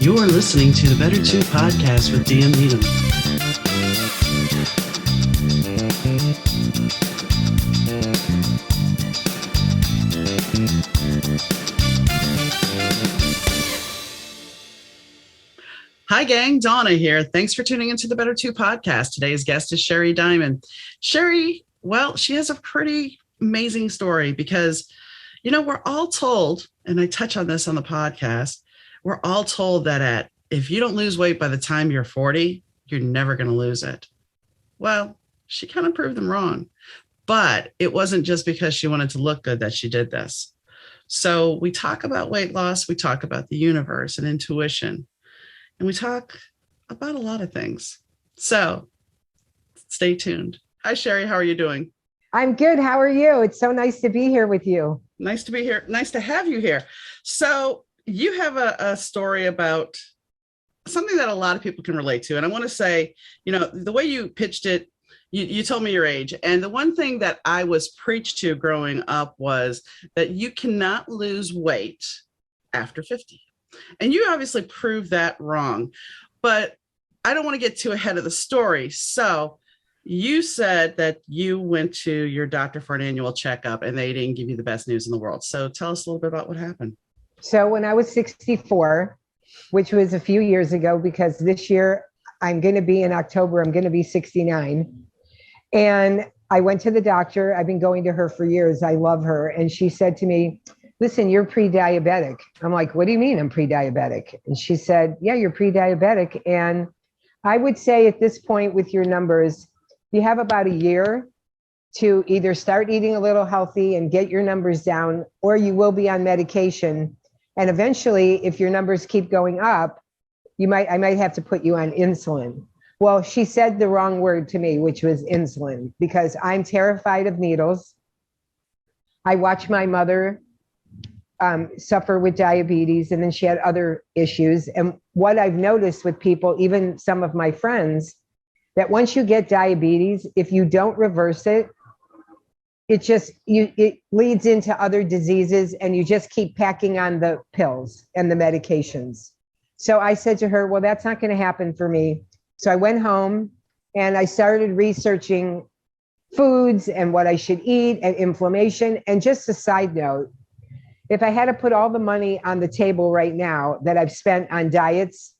You are listening to the Better 2 podcast with Dan Needham. Hi, gang. Donna here. Thanks for tuning into the Better 2 podcast. Today's guest is Sherry Diamond. Sherry, well, she has a pretty amazing story because, you know, we're all told, and I touch on this on the podcast, we're all told that if you don't lose weight by the time you're 40, you're never going to lose it. Well, she kind of proved them wrong, but it wasn't just because she wanted to look good that she did this. So we talk about weight loss, we talk about the universe and intuition, and we talk about a lot of things. So stay tuned. Hi, Sherry. How are you doing? I'm good. How are you? It's so nice to be here with you. Nice to be here. Nice to have you here. So you have a story about something that a lot of people can relate to. And I want to say, you know, the way you pitched it, you told me your age. And the one thing that I was preached to growing up was that you cannot lose weight after 50. And you obviously proved that wrong. But I don't want to get too ahead of the story. So you said that you went to your doctor for an annual checkup and they didn't give you the best news in the world. So tell us a little bit about what happened. So when I was 64, which was a few years ago, because this year I'm going to be in October, I'm going to be 69. And I went to the doctor. I've been going to her for years. I love her. And she said to me, listen, you're pre-diabetic. I'm like, what do you mean I'm pre-diabetic? And she said, yeah, you're pre-diabetic. And I would say at this point with your numbers, you have about a year to either start eating a little healthy and get your numbers down, or you will be on medication. And eventually, if your numbers keep going up, I might have to put you on insulin. Well, she said the wrong word to me, which was insulin, because I'm terrified of needles. I watched my mother suffer with diabetes, and then she had other issues. And what I've noticed with people, even some of my friends, that once you get diabetes, if you don't reverse it, it leads into other diseases, and you just keep packing on the pills and the medications. So I said to her, well, that's not going to happen for me. So I went home and I started researching foods and what I should eat and inflammation. And just a side note, if I had to put all the money on the table right now that I've spent on diets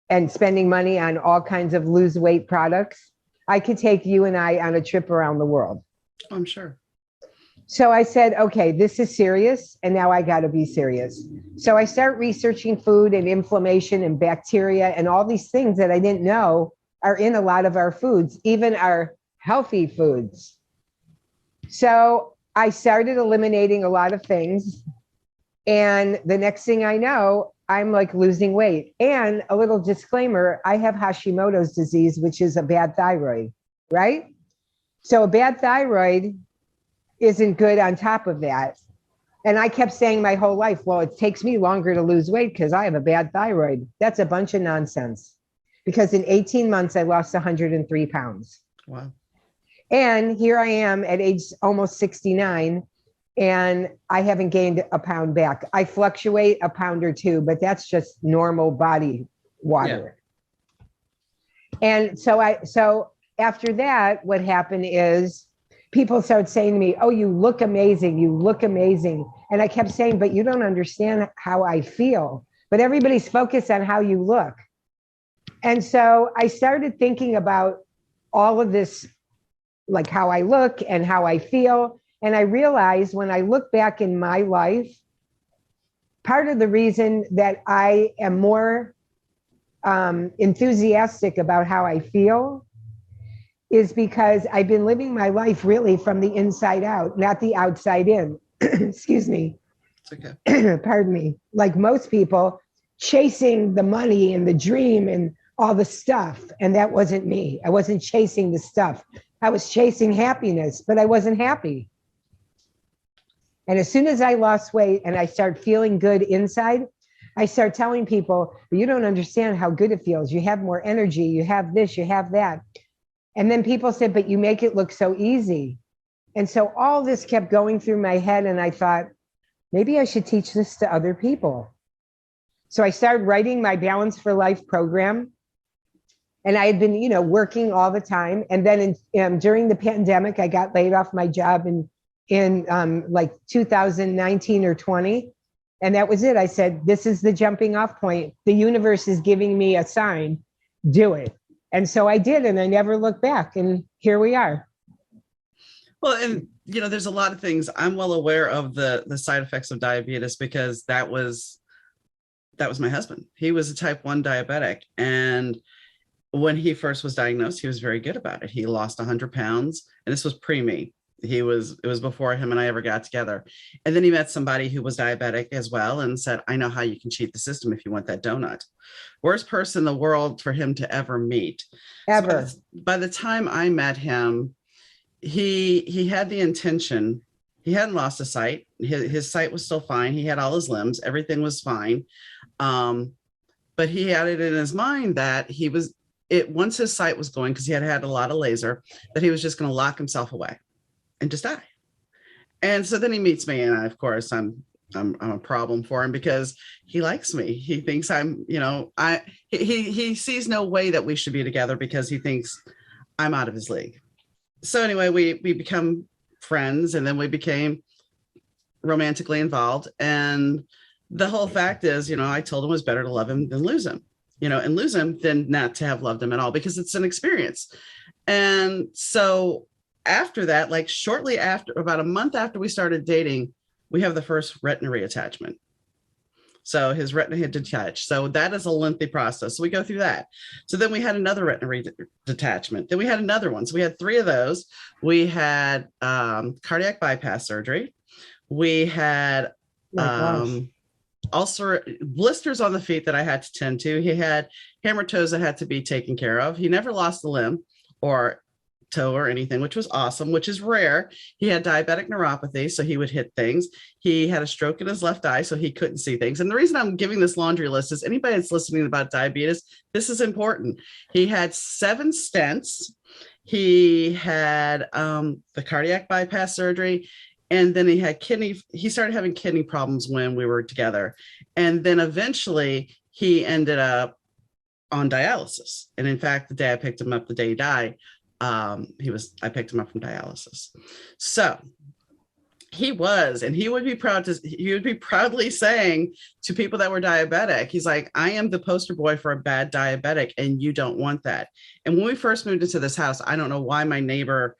and spending money on all kinds of lose weight products, I could take you and I on a trip around the world. I'm sure. So I said, okay, this is serious, and now I got to be serious. So I start researching food and inflammation and bacteria and all these things that I didn't know are in a lot of our foods, even our healthy foods. So I started eliminating a lot of things. And the next thing I know, I'm like losing weight. And a little disclaimer, I have Hashimoto's disease, which is a bad thyroid, right? So a bad thyroid isn't good on top of that. And I kept saying my whole life, well, it takes me longer to lose weight because I have a bad thyroid. That's a bunch of nonsense. Because in 18 months, I lost 103 pounds. Wow. And here I am at age almost 69, and I haven't gained a pound back. I fluctuate a pound or two, but that's just normal body water. Yeah. And so after that, what happened is people started saying to me, oh, you look amazing. You look amazing. And I kept saying, but you don't understand how I feel. But everybody's focused on how you look. And so I started thinking about all of this, like how I look and how I feel. And I realized when I look back in my life, part of the reason that I am more enthusiastic about how I feel is because I've been living my life really from the inside out, not the outside in. Excuse me. It's okay. Pardon me. Like most people, chasing the money and the dream and all the stuff. And that wasn't me. I wasn't chasing the stuff. I was chasing happiness, but I wasn't happy. And as soon as I lost weight and I start feeling good inside, I start telling people, you don't understand how good it feels. You have more energy. You have this, you have that. And then people said, but you make it look so easy. And so all this kept going through my head. And I thought, maybe I should teach this to other people. So I started writing my Balance for Life program. And I had been, working all the time. And then during the pandemic, I got laid off my job in like 2019 or 20. And that was it. I said, this is the jumping off point. The universe is giving me a sign. Do it. And so I did, and I never looked back. And here we are. Well, and there's a lot of things. I'm well aware of the side effects of diabetes because that was my husband. He was a type 1 diabetic. And when he first was diagnosed, he was very good about it. He lost 100 pounds, and this was pre-me. It was before him and I ever got together. And then he met somebody who was diabetic as well and said, I know how you can cheat the system if you want that donut. Worst person in the world for him to ever meet. Ever. So by the time I met him, he had the intention. He hadn't lost his sight. His sight was still fine. He had all his limbs. Everything was fine. But he had it in his mind that once his sight was going, because he had a lot of laser, that he was just going to lock himself away and just die. And so then he meets me, and of course I'm a problem for him because he likes me. He thinks he sees no way that we should be together because he thinks I'm out of his league. So anyway, we become friends, and then we became romantically involved. And the whole fact is, I told him it was better to love him than lose him, and lose him than not to have loved him at all, because it's an experience. And so after that, like shortly after, about a month after we started dating, we have the first retina reattachment. So his retina had detached. So that is a lengthy process. So we go through that. So then we had another retina detachment. Then we had another one. So we had 3 of those. We had cardiac bypass surgery. We had also blisters on the feet that I had to tend to. He had hamartomas that had to be taken care of. He never lost a limb or toe or anything, which was awesome, which is rare. He had diabetic neuropathy, so he would hit things. He had a stroke in his left eye, so he couldn't see things. And the reason I'm giving this laundry list is anybody that's listening about diabetes, this is important. He had 7 stents. He had the cardiac bypass surgery. And then he started having kidney problems when we were together. And then eventually he ended up on dialysis. And in fact, the day I picked him up, the day he died, I picked him up from dialysis. So he would be proudly saying to people that were diabetic, he's like, I am the poster boy for a bad diabetic, and you don't want that. And when we first moved into this house, I don't know why my neighbor,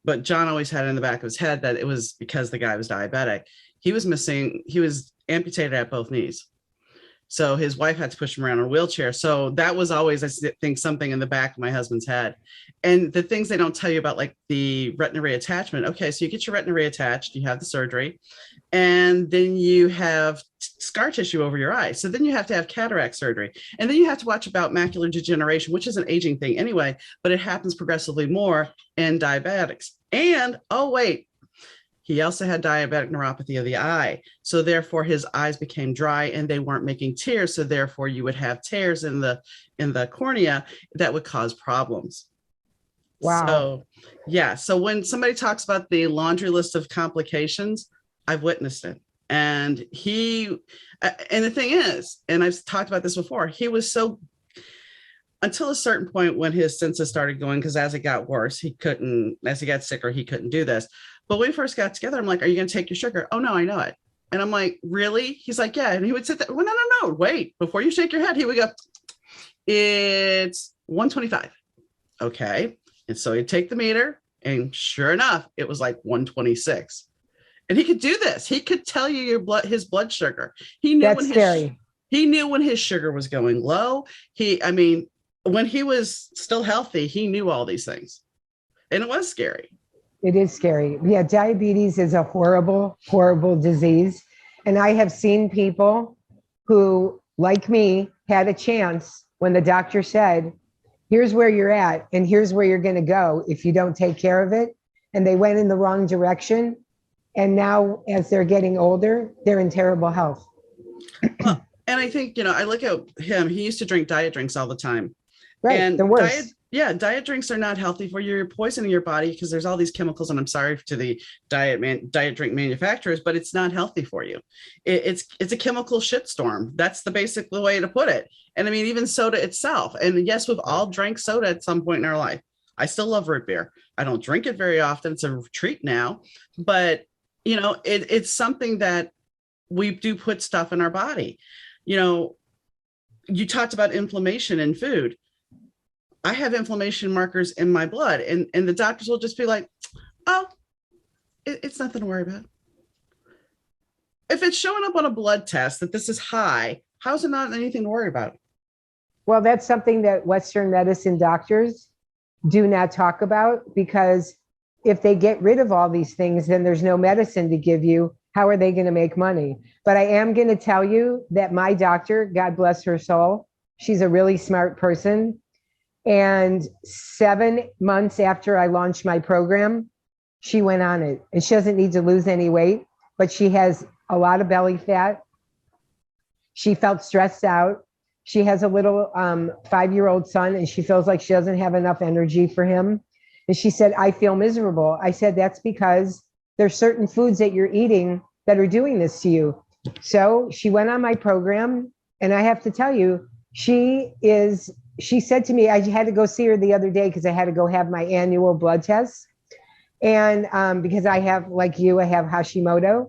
but John always had it in the back of his head that it was because the guy was diabetic. He was amputated at both knees. So his wife had to push him around in a wheelchair. So that was always, I think, something in the back of my husband's head. And the things they don't tell you about, like the retina reattachment. Okay, so you get your retina reattached, you have the surgery, and then you have scar tissue over your eye. So then you have to have cataract surgery. And then you have to watch about macular degeneration, which is an aging thing anyway, but it happens progressively more in diabetics. And, oh, wait, he also had diabetic neuropathy of the eye. So therefore his eyes became dry and they weren't making tears. So therefore you would have tears in the cornea that would cause problems. Wow. So yeah. So when somebody talks about the laundry list of complications, I've witnessed it. And and the thing is, and I've talked about this before, he was so, until a certain point when his senses started going, because as it got worse, as he got sicker, he couldn't do this. But when we first got together, I'm like, are you going to take your sugar? Oh, no, I know it. And I'm like, really? He's like, yeah. And he would sit there. Well, no. Wait, before you shake your head, he would go, it's 125. Okay. And so he'd take the meter, and sure enough, it was like 126. And he could do this. He could tell you his blood sugar. He knew That's scary. He knew when his sugar was going low. When he was still healthy, he knew all these things. And it was scary. It is scary. Yeah, diabetes is a horrible, horrible disease. And I have seen people who, like me, had a chance when the doctor said, here's where you're at, and here's where you're going to go if you don't take care of it. And they went in the wrong direction. And now, as they're getting older, they're in terrible health. Well, and I think, I look at him, he used to drink diet drinks all the time. Right, and the worst. Yeah, diet drinks are not healthy for you. You're poisoning your body because there's all these chemicals. And I'm sorry to the diet drink manufacturers, but it's not healthy for you. It's a chemical shitstorm. That's the basic way to put it. And I mean, even soda itself. And yes, we've all drank soda at some point in our life. I still love root beer. I don't drink it very often. It's a treat now, but it's something that we do put stuff in our body. You know, you talked about inflammation in food. I have inflammation markers in my blood, and the doctors will just be like, oh, it's nothing to worry about. If it's showing up on a blood test that this is high, how's it not anything to worry about? Well, that's something that Western medicine doctors do not talk about, because if they get rid of all these things, then there's no medicine to give you. How are they going to make money? But I am going to tell you that my doctor, God bless her soul, she's a really smart person. And 7 months after I launched my program, she went on it. And she doesn't need to lose any weight, but she has a lot of belly fat. She felt stressed out. She has a little 5-year-old son, and she feels like she doesn't have enough energy for him. And she said, I feel miserable. I said, that's because there's certain foods that you're eating that are doing this to you. So she went on my program, and I have to tell you, she said to me, I had to go see her the other day because I had to go have my annual blood test. And because I have, like you, I have Hashimoto.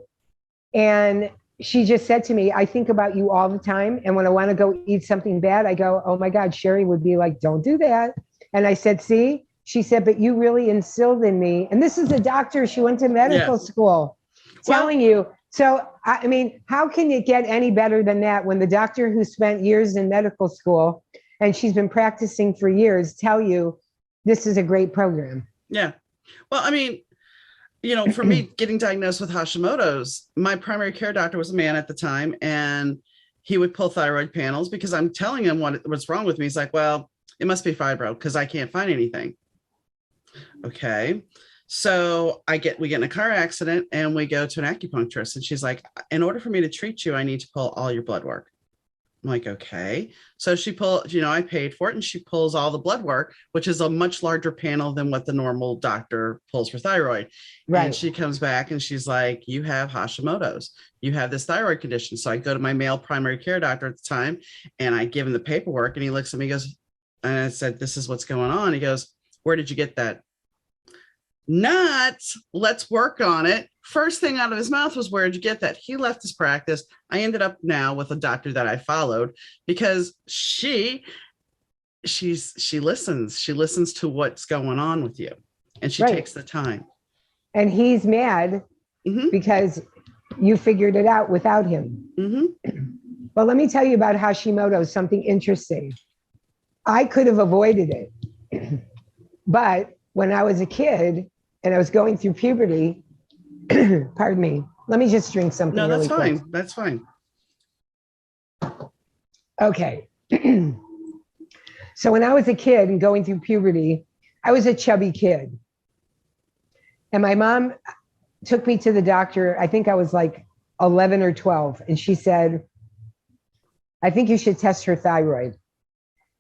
And she just said to me, I think about you all the time. And when I want to go eat something bad, I go, oh my God, Sherry would be like, don't do that. And I said, see, she said, but you really instilled in me. And this is a doctor. She went to medical school telling you. So, I mean, how can it get any better than that when the doctor who spent years in medical school and she's been practicing for years tell you this is a great program? Yeah. Well, I mean, for me, getting diagnosed with Hashimoto's, my primary care doctor was a man at the time, and he would pull thyroid panels because I'm telling him what's wrong with me. He's like, well, it must be fibro because I can't find anything. Okay. So we get in a car accident and we go to an acupuncturist, and she's like, in order for me to treat you, I need to pull all your blood work. I'm like, okay. So she pulled, I paid for it, and she pulls all the blood work, which is a much larger panel than what the normal doctor pulls for thyroid. Right. And she comes back and she's like, you have Hashimoto's. You have this thyroid condition. So I go to my male primary care doctor at the time, and I give him the paperwork, and he looks at me, he goes, and I said, this is what's going on. He goes, where did you get that? Not, let's work on it. First thing out of his mouth was, where did you get that? He left his practice. I ended up now with a doctor that I followed because she listens. She listens to what's going on with you, and she takes the time. And he's mad because you figured it out without him. Well, let me tell you about Hashimoto's, something interesting. I could have avoided it, but when I was a kid and I was going through puberty, pardon me, let me just drink something. No, that's really fine. Quick. That's fine. Okay. So when I was a kid and going through puberty, I was a chubby kid. And my mom took me to the doctor. I think I was like 11 or 12. And she said, I think you should test her thyroid.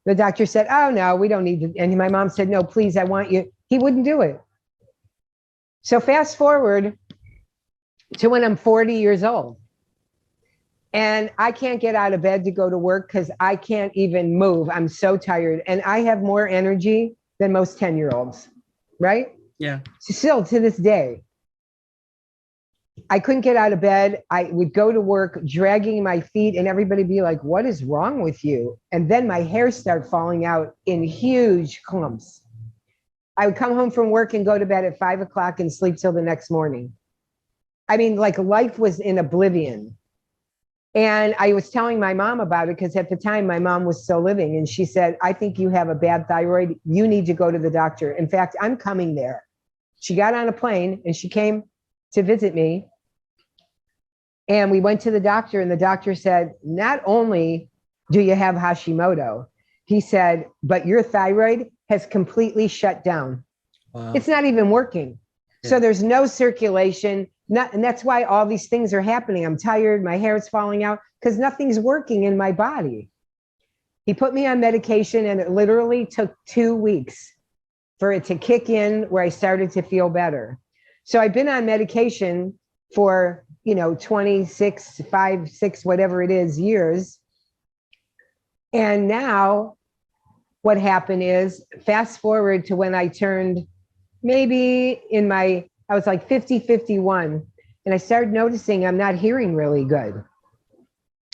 The doctor said, oh, no, we don't need to. And my mom said, no, please, I want you. He wouldn't do it. So fast forward to when I'm 40 years old. And I can't get out of bed to go to work because I can't even move. I'm so tired. And I have more energy than most 10-year-olds, right? Yeah. Still to this day. I couldn't get out of bed. I would go to work dragging my feet, and everybody be like, what is wrong with you? And then my hair started falling out in huge clumps. I would come home from work and go to bed at 5 o'clock and sleep till the next morning. I mean, like life was in oblivion. And I was telling my mom about it because at the time my mom was still living, and she said, I think you have a bad thyroid. You need to go to the doctor. In fact, I'm coming there. She got on a plane and she came to visit me. And we went to the doctor, and the doctor said, not only do you have Hashimoto, he said, but your thyroid has completely shut down. Wow. It's not even working. Yeah. So there's no circulation. And that's why all these things are happening. I'm tired. My hair is falling out because nothing's working in my body. He put me on medication, and it literally took 2 weeks for it to kick in where I started to feel better. So I've been on medication for, 26, 5, 6, whatever it is, years. And now what happened is, fast forward to when I turned maybe I was like 50, 51, and I started noticing I'm not hearing really good.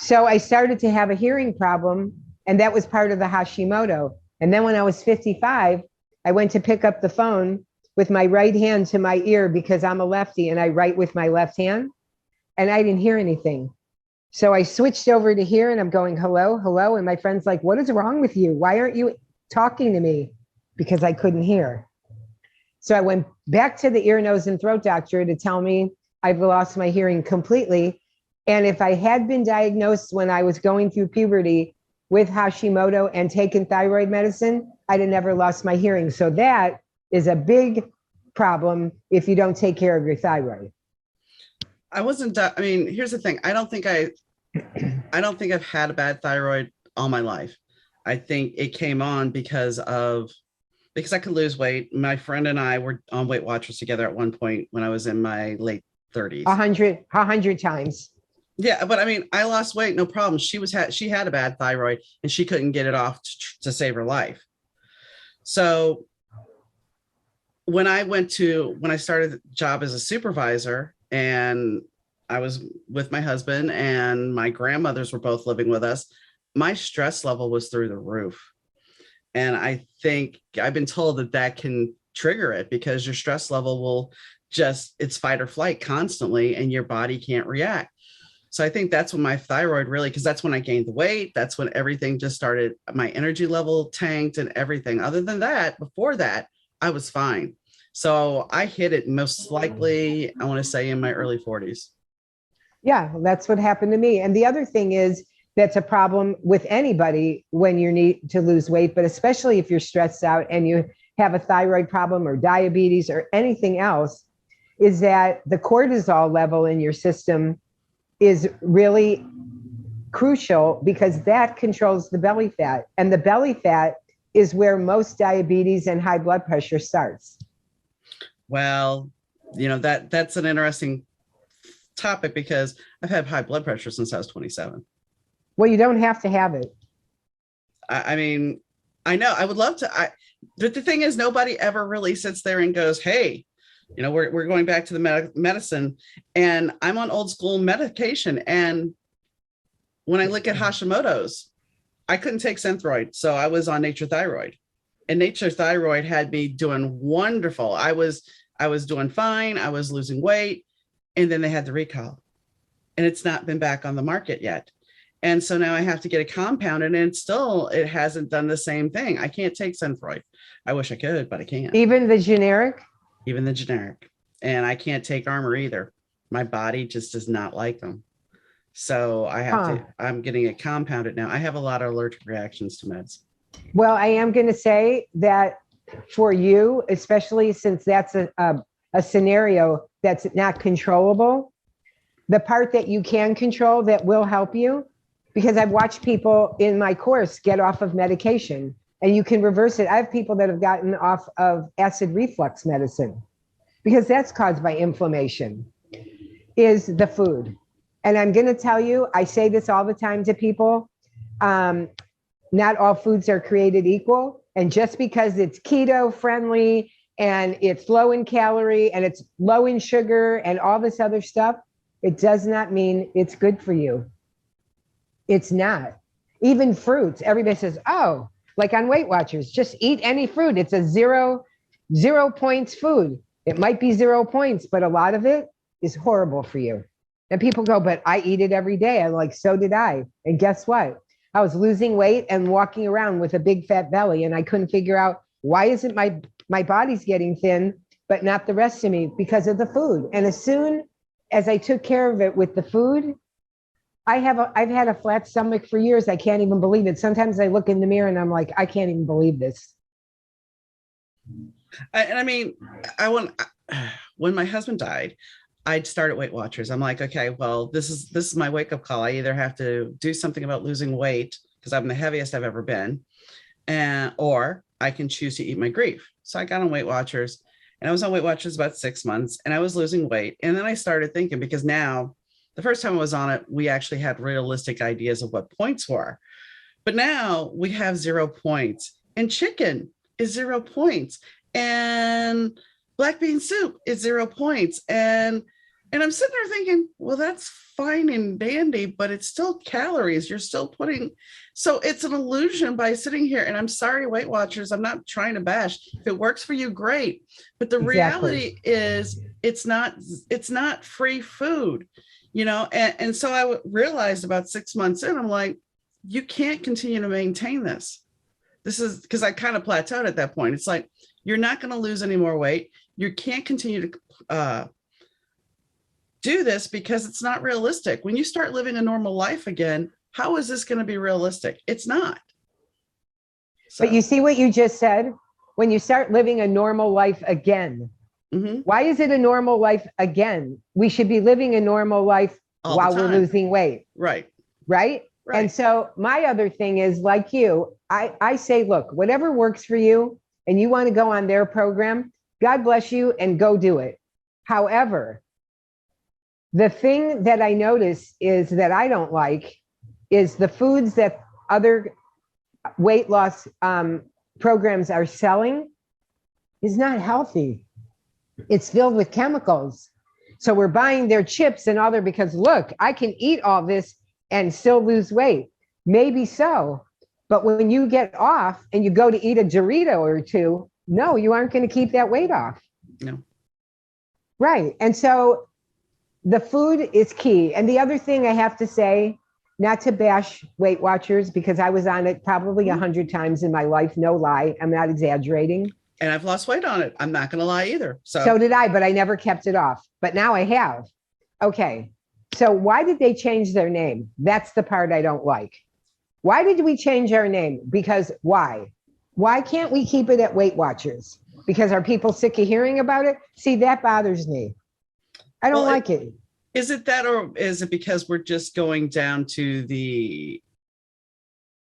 So I started to have a hearing problem, and that was part of the Hashimoto. And then when I was 55, I went to pick up the phone with my right hand to my ear because I'm a lefty and I write with my left hand, and I didn't hear anything. So I switched over to here, and I'm going, hello, hello. And my friend's like, what is wrong with you? Why aren't you talking to me? Because I couldn't hear. So I went back to the ear, nose, and throat doctor to tell me I've lost my hearing completely. And if I had been diagnosed when I was going through puberty with Hashimoto and taken thyroid medicine, I'd have never lost my hearing. So that is a big problem if you don't take care of your thyroid. Here's the thing. I don't think I've had a bad thyroid all my life. I think it came on because I could lose weight. My friend and I were on Weight Watchers together at one point when I was in my late 30s. 100 times. Yeah, but I lost weight, no problem. She had a bad thyroid and she couldn't get it off to save her life. So when I started the job as a supervisor, and I was with my husband and my grandmothers were both living with us, my stress level was through the roof. And I think I've been told that can trigger it because your stress level will it's fight or flight constantly and your body can't react. So I think that's when my thyroid really, because that's when I gained the weight. That's when everything just started. My energy level tanked and everything. Other than that, before that, I was fine. So I hit it most likely, I want to say, in my early 40s. Yeah, that's what happened to me. And the other thing is, that's a problem with anybody when you need to lose weight, but especially if you're stressed out and you have a thyroid problem or diabetes or anything else, is that the cortisol level in your system is really crucial because that controls the belly fat. And the belly fat is where most diabetes and high blood pressure starts. Well, that's an interesting topic because I've had high blood pressure since I was 27. Well, you don't have to have it. I know I would love to. But the thing is, nobody ever really sits there and goes, hey, we're going back to the medicine, and I'm on old school medication. And when I look at Hashimoto's, I couldn't take Synthroid. So I was on Nature Thyroid, and Nature Thyroid had me doing wonderful. I was doing fine. I was losing weight. And then they had the recall, and it's not been back on the market yet. And so now I have to get a compound, and it hasn't done the same thing. I can't take Synthroid. I wish I could, but I can't. Even the generic? Even the generic. And I can't take Armor either. My body just does not like them. So I'm getting it compounded now. I have a lot of allergic reactions to meds. Well, I am going to say that for you, especially since that's a scenario that's not controllable, the part that you can control that will help you, because I've watched people in my course get off of medication and you can reverse it. I have people that have gotten off of acid reflux medicine because that's caused by inflammation, is the food. And I'm going to tell you, I say this all the time to people, not all foods are created equal. And just because it's keto friendly and it's low in calorie and it's low in sugar and all this other stuff, it does not mean it's good for you. It's not. Even fruits, everybody says, oh, like on Weight Watchers, just eat any fruit. It's a zero points food. It might be 0 points, but a lot of it is horrible for you. And people go, but I eat it every day. I'm like, so did I. And guess what? I was losing weight and walking around with a big fat belly, and I couldn't figure out why isn't my body's getting thin, but not the rest of me, because of the food. And as soon as I took care of it with the food, I've had a flat stomach for years. I can't even believe it. Sometimes I look in the mirror and I'm like, I can't even believe this. When my husband died, I'd start at Weight Watchers. I'm like, okay, well, this is my wake up call. I either have to do something about losing weight because I'm the heaviest I've ever been, or I can choose to eat my grief. So I got on Weight Watchers, and I was on Weight Watchers about 6 months, and I was losing weight. And then I started thinking, because now the first time I was on it, we actually had realistic ideas of what points were. But now we have 0 points, and chicken is 0 points, and black bean soup is 0 points. And I'm sitting there thinking, well, that's fine and dandy, but it's still calories. You're still putting, so it's an illusion by sitting here. And I'm sorry, Weight Watchers, I'm not trying to bash. If it works for you, great. But the reality is it's not free food, and so I realized about 6 months in, I'm like, you can't continue to maintain this. This is because I kind of plateaued at that point. It's like, you're not going to lose any more weight. You can't continue to do this because it's not realistic. When you start living a normal life again, how is this going to be realistic? It's not. So. But you see what you just said? When you start living a normal life again, why is it a normal life again? We should be living a normal life while we're losing weight. Right. Right? And so my other thing is, like you, I say, look, whatever works for you and you want to go on their program, God bless you, and go do it. However, the thing that I notice is that I don't like is the foods that other weight loss programs are selling is not healthy. It's filled with chemicals. So we're buying their chips and other because, look, I can eat all this and still lose weight. Maybe so. But when you get off and you go to eat a Dorito or two, no, you aren't going to keep that weight off. No. Right. And so the food is key. And the other thing I have to say, not to bash Weight Watchers, because I was on it probably 100 times in my life. No lie. I'm not exaggerating. And I've lost weight on it. I'm not going to lie either. So did I, but I never kept it off. But now I have. Okay. So why did they change their name? That's the part I don't like. Why did we change our name? Because why? Why can't we keep it at Weight Watchers? Because are people sick of hearing about it? See, that bothers me. I don't like it. Is it that, or is it because we're just going down to the,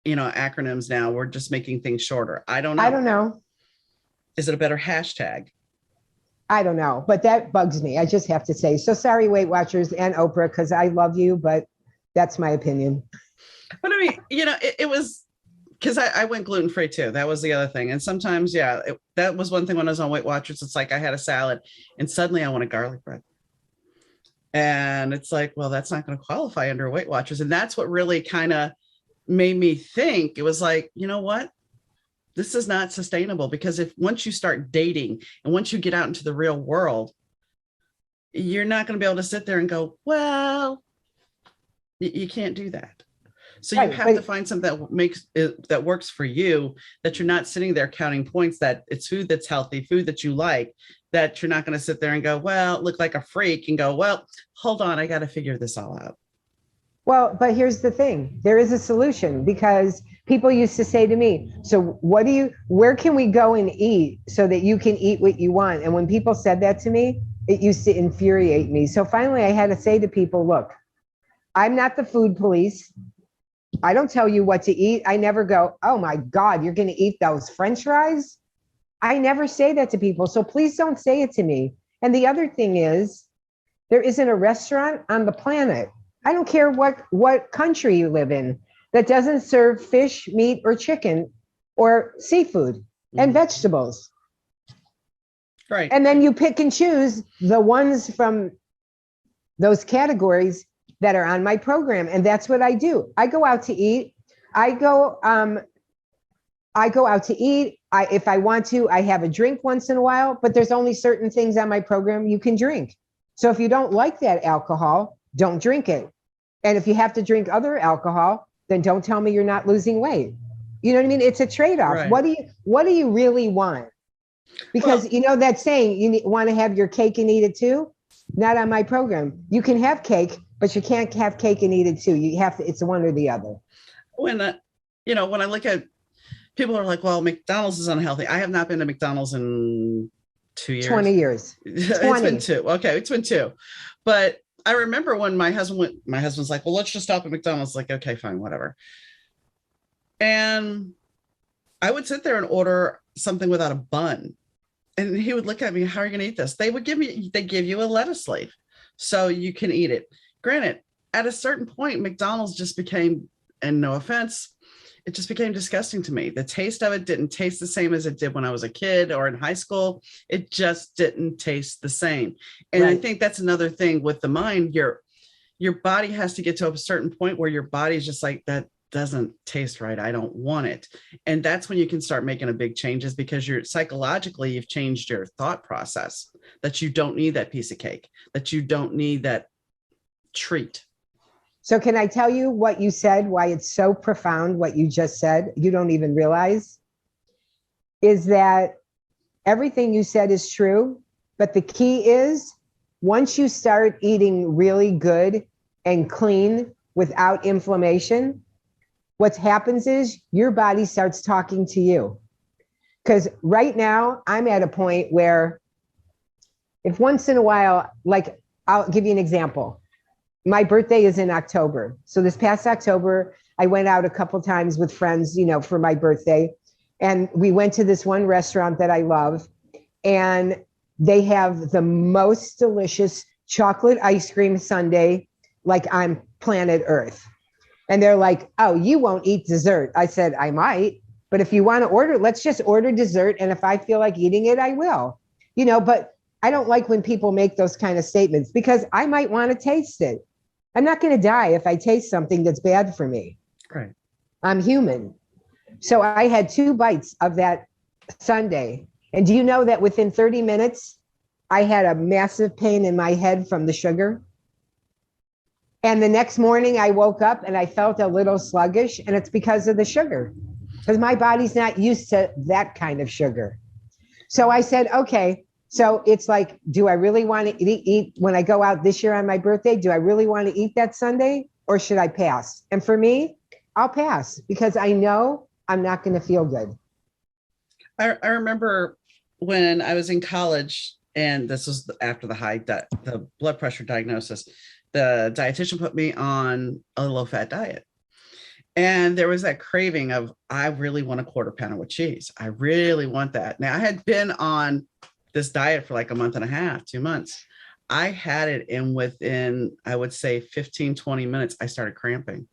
acronyms now? We're just making things shorter. I don't know. Is it a better hashtag? I don't know, but that bugs me. I just have to say. So sorry, Weight Watchers and Oprah, because I love you, but that's my opinion. But I mean, it was because I went gluten-free too. That was the other thing. And sometimes, that was one thing when I was on Weight Watchers. It's like I had a salad and suddenly I wanted garlic bread. And it's like, well, that's not going to qualify under Weight Watchers. And that's what really kind of made me think. It was like, you know what? This is not sustainable, because once you start dating and once you get out into the real world, you're not going to be able to sit there and go, well, you can't do that. So you have to find something that works for you, that you're not sitting there counting points, that it's food that's healthy, food that you like, that you're not going to sit there and go, well, look like a freak, and go, well, hold on, I got to figure this all out. Well, but here's the thing. There is a solution, because people used to say to me, so where can we go and eat so that you can eat what you want? And when people said that to me, it used to infuriate me. So finally I had to say to people, look, I'm not the food police. I don't tell you what to eat. I never go, oh my God, you're going to eat those French fries? I never say that to people. So please don't say it to me. And the other thing is, there isn't a restaurant on the planet, I don't care what country you live in, that doesn't serve fish, meat, or chicken, or seafood and vegetables. Right. And then you pick and choose the ones from those categories that are on my program. And that's what I do. I go out to eat. I go out to eat. If I want to, I have a drink once in a while, but there's only certain things on my program you can drink. So if you don't like that alcohol, don't drink it. And if you have to drink other alcohol, then don't tell me you're not losing weight. You know what I mean? It's a trade-off. Right. What do you really want? Because that saying, you want to have your cake and eat it too? Not on my program. You can have cake, but you can't have cake and eat it too. You have to, it's one or the other. When I look at, people are like, well, McDonald's is unhealthy. I have not been to McDonald's in 2 years. 20 years. 20. It's been 2. Okay. It's been 2. But I remember when my husband's like, well, let's just stop at McDonald's. Like, okay, fine, whatever. And I would sit there and order something without a bun. And he would look at me, how are you going to eat this? They give you a lettuce leaf so you can eat it. Granted, at a certain point, McDonald's just became, and no offense, it just became disgusting to me. The taste of it didn't taste the same as it did when I was a kid or in high school. It just didn't taste the same. And right. I think that's another thing with the mind. Your body has to get to a certain point where your body's just like, that doesn't taste right. I don't want it. And that's when you can start making a big changes, because you're psychologically, you've changed your thought process that you don't need that piece of cake, that you don't need that treat. So can I tell you what you said, why it's so profound, what you just said, you don't even realize, is that everything you said is true. But the key is, once you start eating really good and clean without inflammation, what happens is your body starts talking to you. Because right now I'm at a point where if once in a while, like I'll give you an example. My birthday is in October. So this past October, I went out a couple times with friends, for my birthday. And we went to this one restaurant that I love. And they have the most delicious chocolate ice cream sundae, like on planet Earth. And they're like, oh, you won't eat dessert. I said, I might, but if you want to order, let's just order dessert. And if I feel like eating it, I will, but I don't like when people make those kind of statements, because I might want to taste it. I'm not going to die if I taste something that's bad for me. Right. I'm human. So I had 2 bites of that sundae. And do you know that within 30 minutes, I had a massive pain in my head from the sugar? And the next morning I woke up and I felt a little sluggish, and it's because of the sugar, because my body's not used to that kind of sugar. So I said, okay, so it's like, do I really want to eat when I go out this year on my birthday? Do I really want to eat that sundae, or should I pass? And for me, I'll pass, because I know I'm not going to feel good. I remember when I was in college, and this was after the blood pressure diagnosis, the dietitian put me on a low-fat diet. And there was that craving of, I really want a quarter pounder with cheese. I really want that. Now, I had been on this diet for like a month and a half, 2 months. I had it, and within, I would say 15, 20 minutes, I started cramping.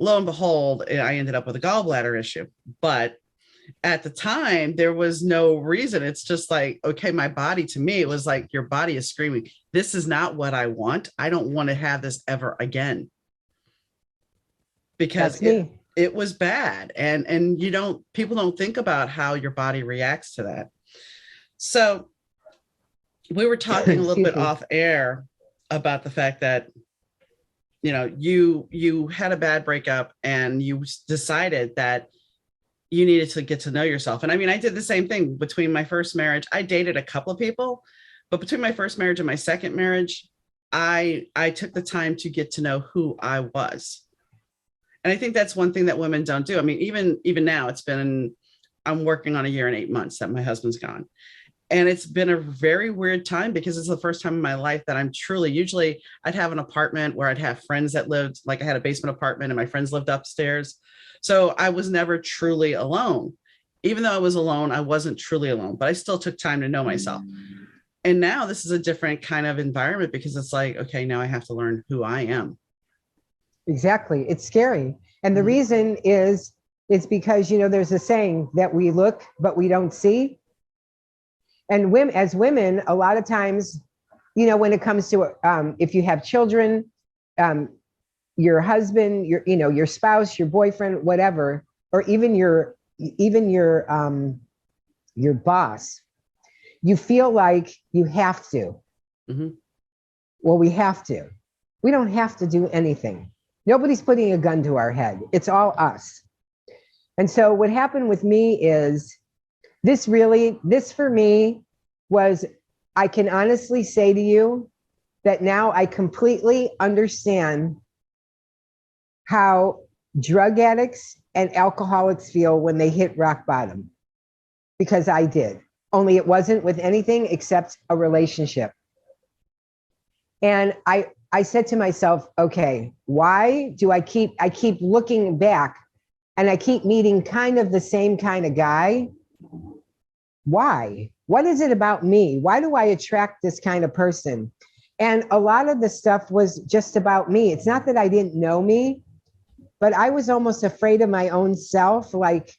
Lo and behold, I ended up with a gallbladder issue. But at the time, there was no reason. It's just like, okay, my body, to me, it was like, your body is screaming, this is not what I want. I don't want to have this ever again. Because it was bad. And people don't think about how your body reacts to that. So we were talking a little bit off air about the fact that, you had a bad breakup, and you decided that you needed to get to know yourself. And I mean, I did the same thing between my first marriage. I dated a couple of people, but between my first marriage and my second marriage, I took the time to get to know who I was. And I think that's one thing that women don't do. I mean, even now, I'm working on 1 year and 8 months that my husband's gone. And it's been a very weird time, because it's the first time in my life that I'm truly, usually I'd have an apartment where I'd have friends that lived, like I had a basement apartment and my friends lived upstairs. So I was never truly alone. Even though I was alone, I wasn't truly alone, but I still took time to know myself. And now this is a different kind of environment, because it's like, okay, now I have to learn who I am. Exactly. It's scary. And the reason is, it's because, there's a saying that we look, but we don't see. And as women, a lot of times, when it comes to, if you have children, your husband, your spouse, your boyfriend, whatever, or even your boss, you feel like you have to. Mm-hmm. Well, we have to. We don't have to do anything. Nobody's putting a gun to our head. It's all us. And so what happened with me is, this for me was, I can honestly say to you that now I completely understand how drug addicts and alcoholics feel when they hit rock bottom, because I did. Only it wasn't with anything except a relationship. And I said to myself, okay, why do I keep looking back and I keep meeting kind of the same kind of guy? Why? What is it about me? Why do I attract this kind of person? And a lot of the stuff was just about me. It's not that I didn't know me, but I was almost afraid of my own self. Like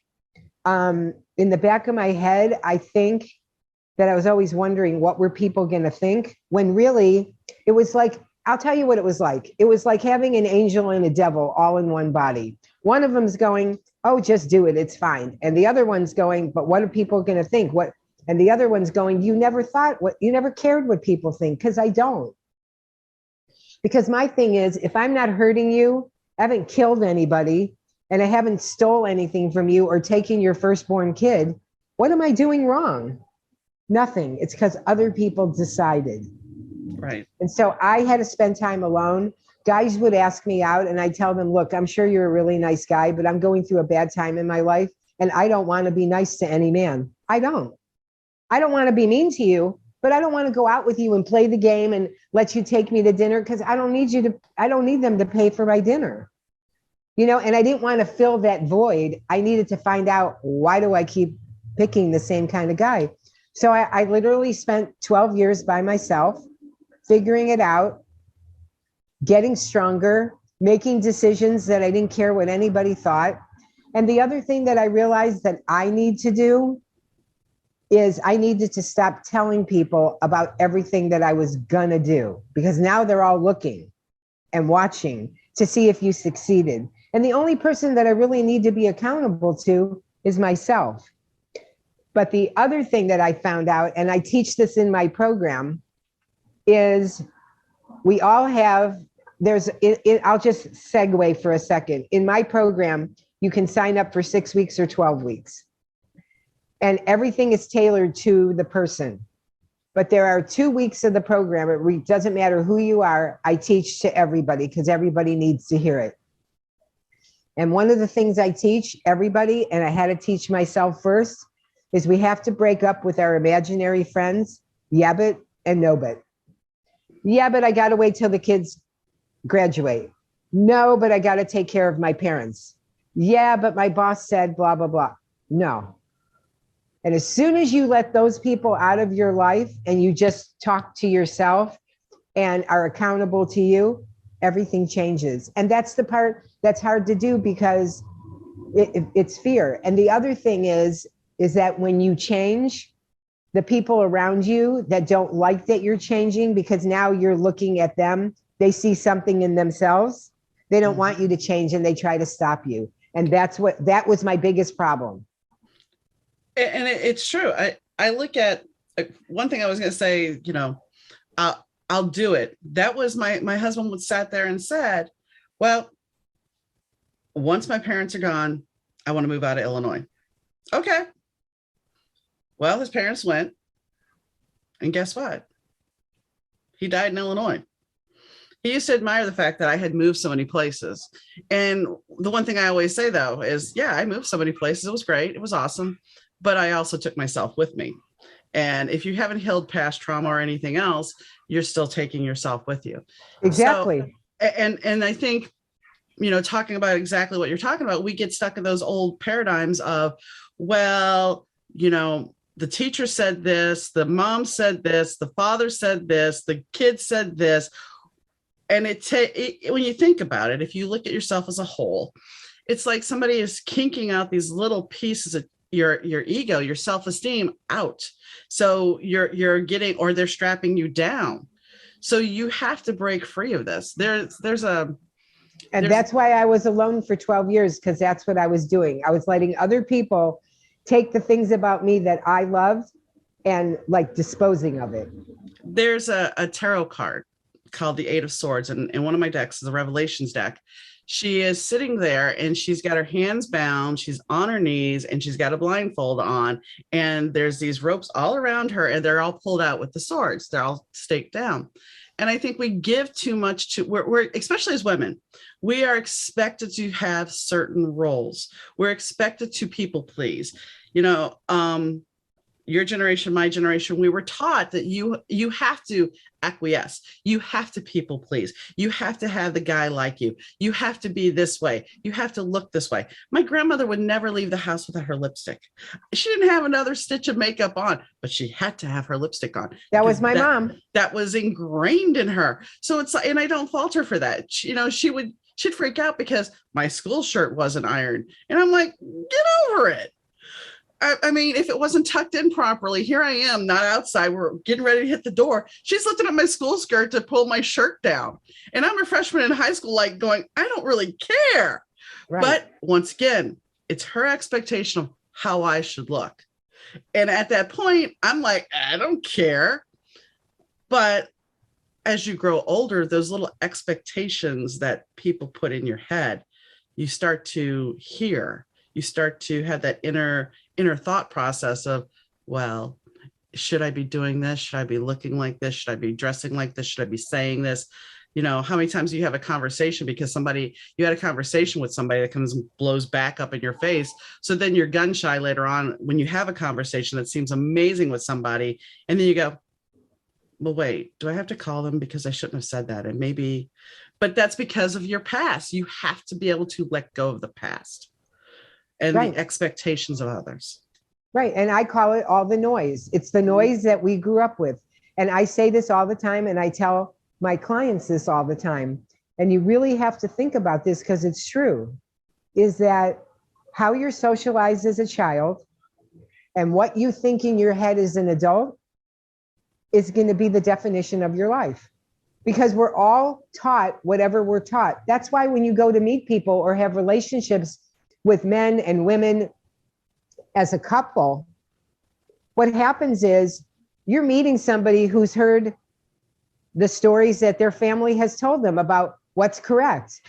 in the back of my head, I think that I was always wondering what were people going to think, when really it was like, I'll tell you what it was like. It was like having an angel and a devil all in one body. One of them's going, oh, just do it, it's fine. And the other one's going, but what are people going to think? What? And the other one's going, you never cared what people think, because I don't. Because my thing is, if I'm not hurting you, I haven't killed anybody, and I haven't stole anything from you or taken your firstborn kid, what am I doing wrong? Nothing. It's because other people decided. Right. And so I had to spend time alone. Guys would ask me out and I tell them, look, I'm sure you're a really nice guy, but I'm going through a bad time in my life and I don't want to be nice to any man. I don't want to be mean to you, but I don't want to go out with you and play the game and let you take me to dinner, because I don't need them to pay for my dinner. You know, and I didn't want to fill that void. I needed to find out, why do I keep picking the same kind of guy? So I literally spent 12 years by myself, figuring it out, getting stronger, making decisions that I didn't care what anybody thought. And the other thing that I realized that I need to do is I needed to stop telling people about everything that I was gonna do, because now they're all looking and watching to see if you succeeded. And the only person that I really need to be accountable to is myself. But the other thing that I found out, and I teach this in my program, is we all have, I'll just segue for a second. In my program, you can sign up for 6 weeks or 12 weeks. And everything is tailored to the person. But there are 2 weeks of the program. It doesn't matter who you are. I teach to everybody because everybody needs to hear it. And one of the things I teach everybody, and I had to teach myself first, is we have to break up with our imaginary friends, yeah, but and no, but. Yeah, but I got to wait till the kids graduate. No, but I got to take care of my parents. Yeah, but my boss said blah, blah, blah. No. And as soon as you let those people out of your life and you just talk to yourself and are accountable to you, everything changes. And that's the part that's hard to do, because it's fear. And the other thing is that when you change, the people around you that don't like that you're changing, because now you're looking at them, they see something in themselves. They don't want you to change and they try to stop you. And that was my biggest problem. And it's true. I look at one thing I was going to say, you know, I'll do it. That was my husband would sat there and said, well, once my parents are gone, I want to move out of Illinois. Okay. Well, his parents went, and guess what? He died in Illinois. He used to admire the fact that I had moved so many places. And the one thing I always say, though, is, yeah, I moved so many places. It was great. It was awesome. But I also took myself with me. And if you haven't healed past trauma or anything else, you're still taking yourself with you. Exactly. So, and I think, you know, talking about exactly what you're talking about, we get stuck in those old paradigms of, well, you know, the teacher said this, the mom said this, the father said this, the kid said this. And when you think about it, if you look at yourself as a whole, it's like somebody is kinking out these little pieces of your ego, your self-esteem out. So you're getting, or they're strapping you down. So you have to break free of this. And that's why I was alone for 12 years, because that's what I was doing. I was letting other people take the things about me that I loved and like disposing of it. There's a tarot card called the Eight of Swords, and one of my decks is a Revelations deck. She is sitting there and she's got her hands bound, she's on her knees, and she's got a blindfold on, and there's these ropes all around her, and they're all pulled out with the swords. They're all staked down. And I think we give too much to, we're especially as women, we are expected to have certain roles. We're expected to people please. You know, your generation, my generation, we were taught that you have to acquiesce. You have to people please. You have to have the guy like you. You have to be this way. You have to look this way. My grandmother would never leave the house without her lipstick. She didn't have another stitch of makeup on, but she had to have her lipstick on. That was my mom. That was ingrained in her. So it's like, and I don't fault her for that. She'd freak out because my school shirt wasn't ironed. And I'm like, get over it. I mean, if it wasn't tucked in properly, here I am, not outside. We're getting ready to hit the door. She's lifting up my school skirt to pull my shirt down. And I'm a freshman in high school, like going, I don't really care. Right. But once again, it's her expectation of how I should look. And at that point, I'm like, I don't care. But as you grow older, those little expectations that people put in your head, you start to hear. You start to have that inner thought process of, well, should I be doing this? Should I be looking like this? Should I be dressing like this? Should I be saying this? You know, how many times do you have a conversation because you had a conversation with somebody that comes and blows back up in your face. So then you're gun shy later on when you have a conversation that seems amazing with somebody. And then you go, well, wait, do I have to call them because I shouldn't have said that? And maybe, but that's because of your past. You have to be able to let go of the past and the expectations of others. Right. And I call it all the noise. It's the noise that we grew up with. And I say this all the time, and I tell my clients this all the time. And you really have to think about this because it's true, is that how you're socialized as a child and what you think in your head as an adult is going to be the definition of your life. Because we're all taught whatever we're taught. That's why when you go to meet people or have relationships with men and women as a couple, what happens is you're meeting somebody who's heard the stories that their family has told them about what's correct.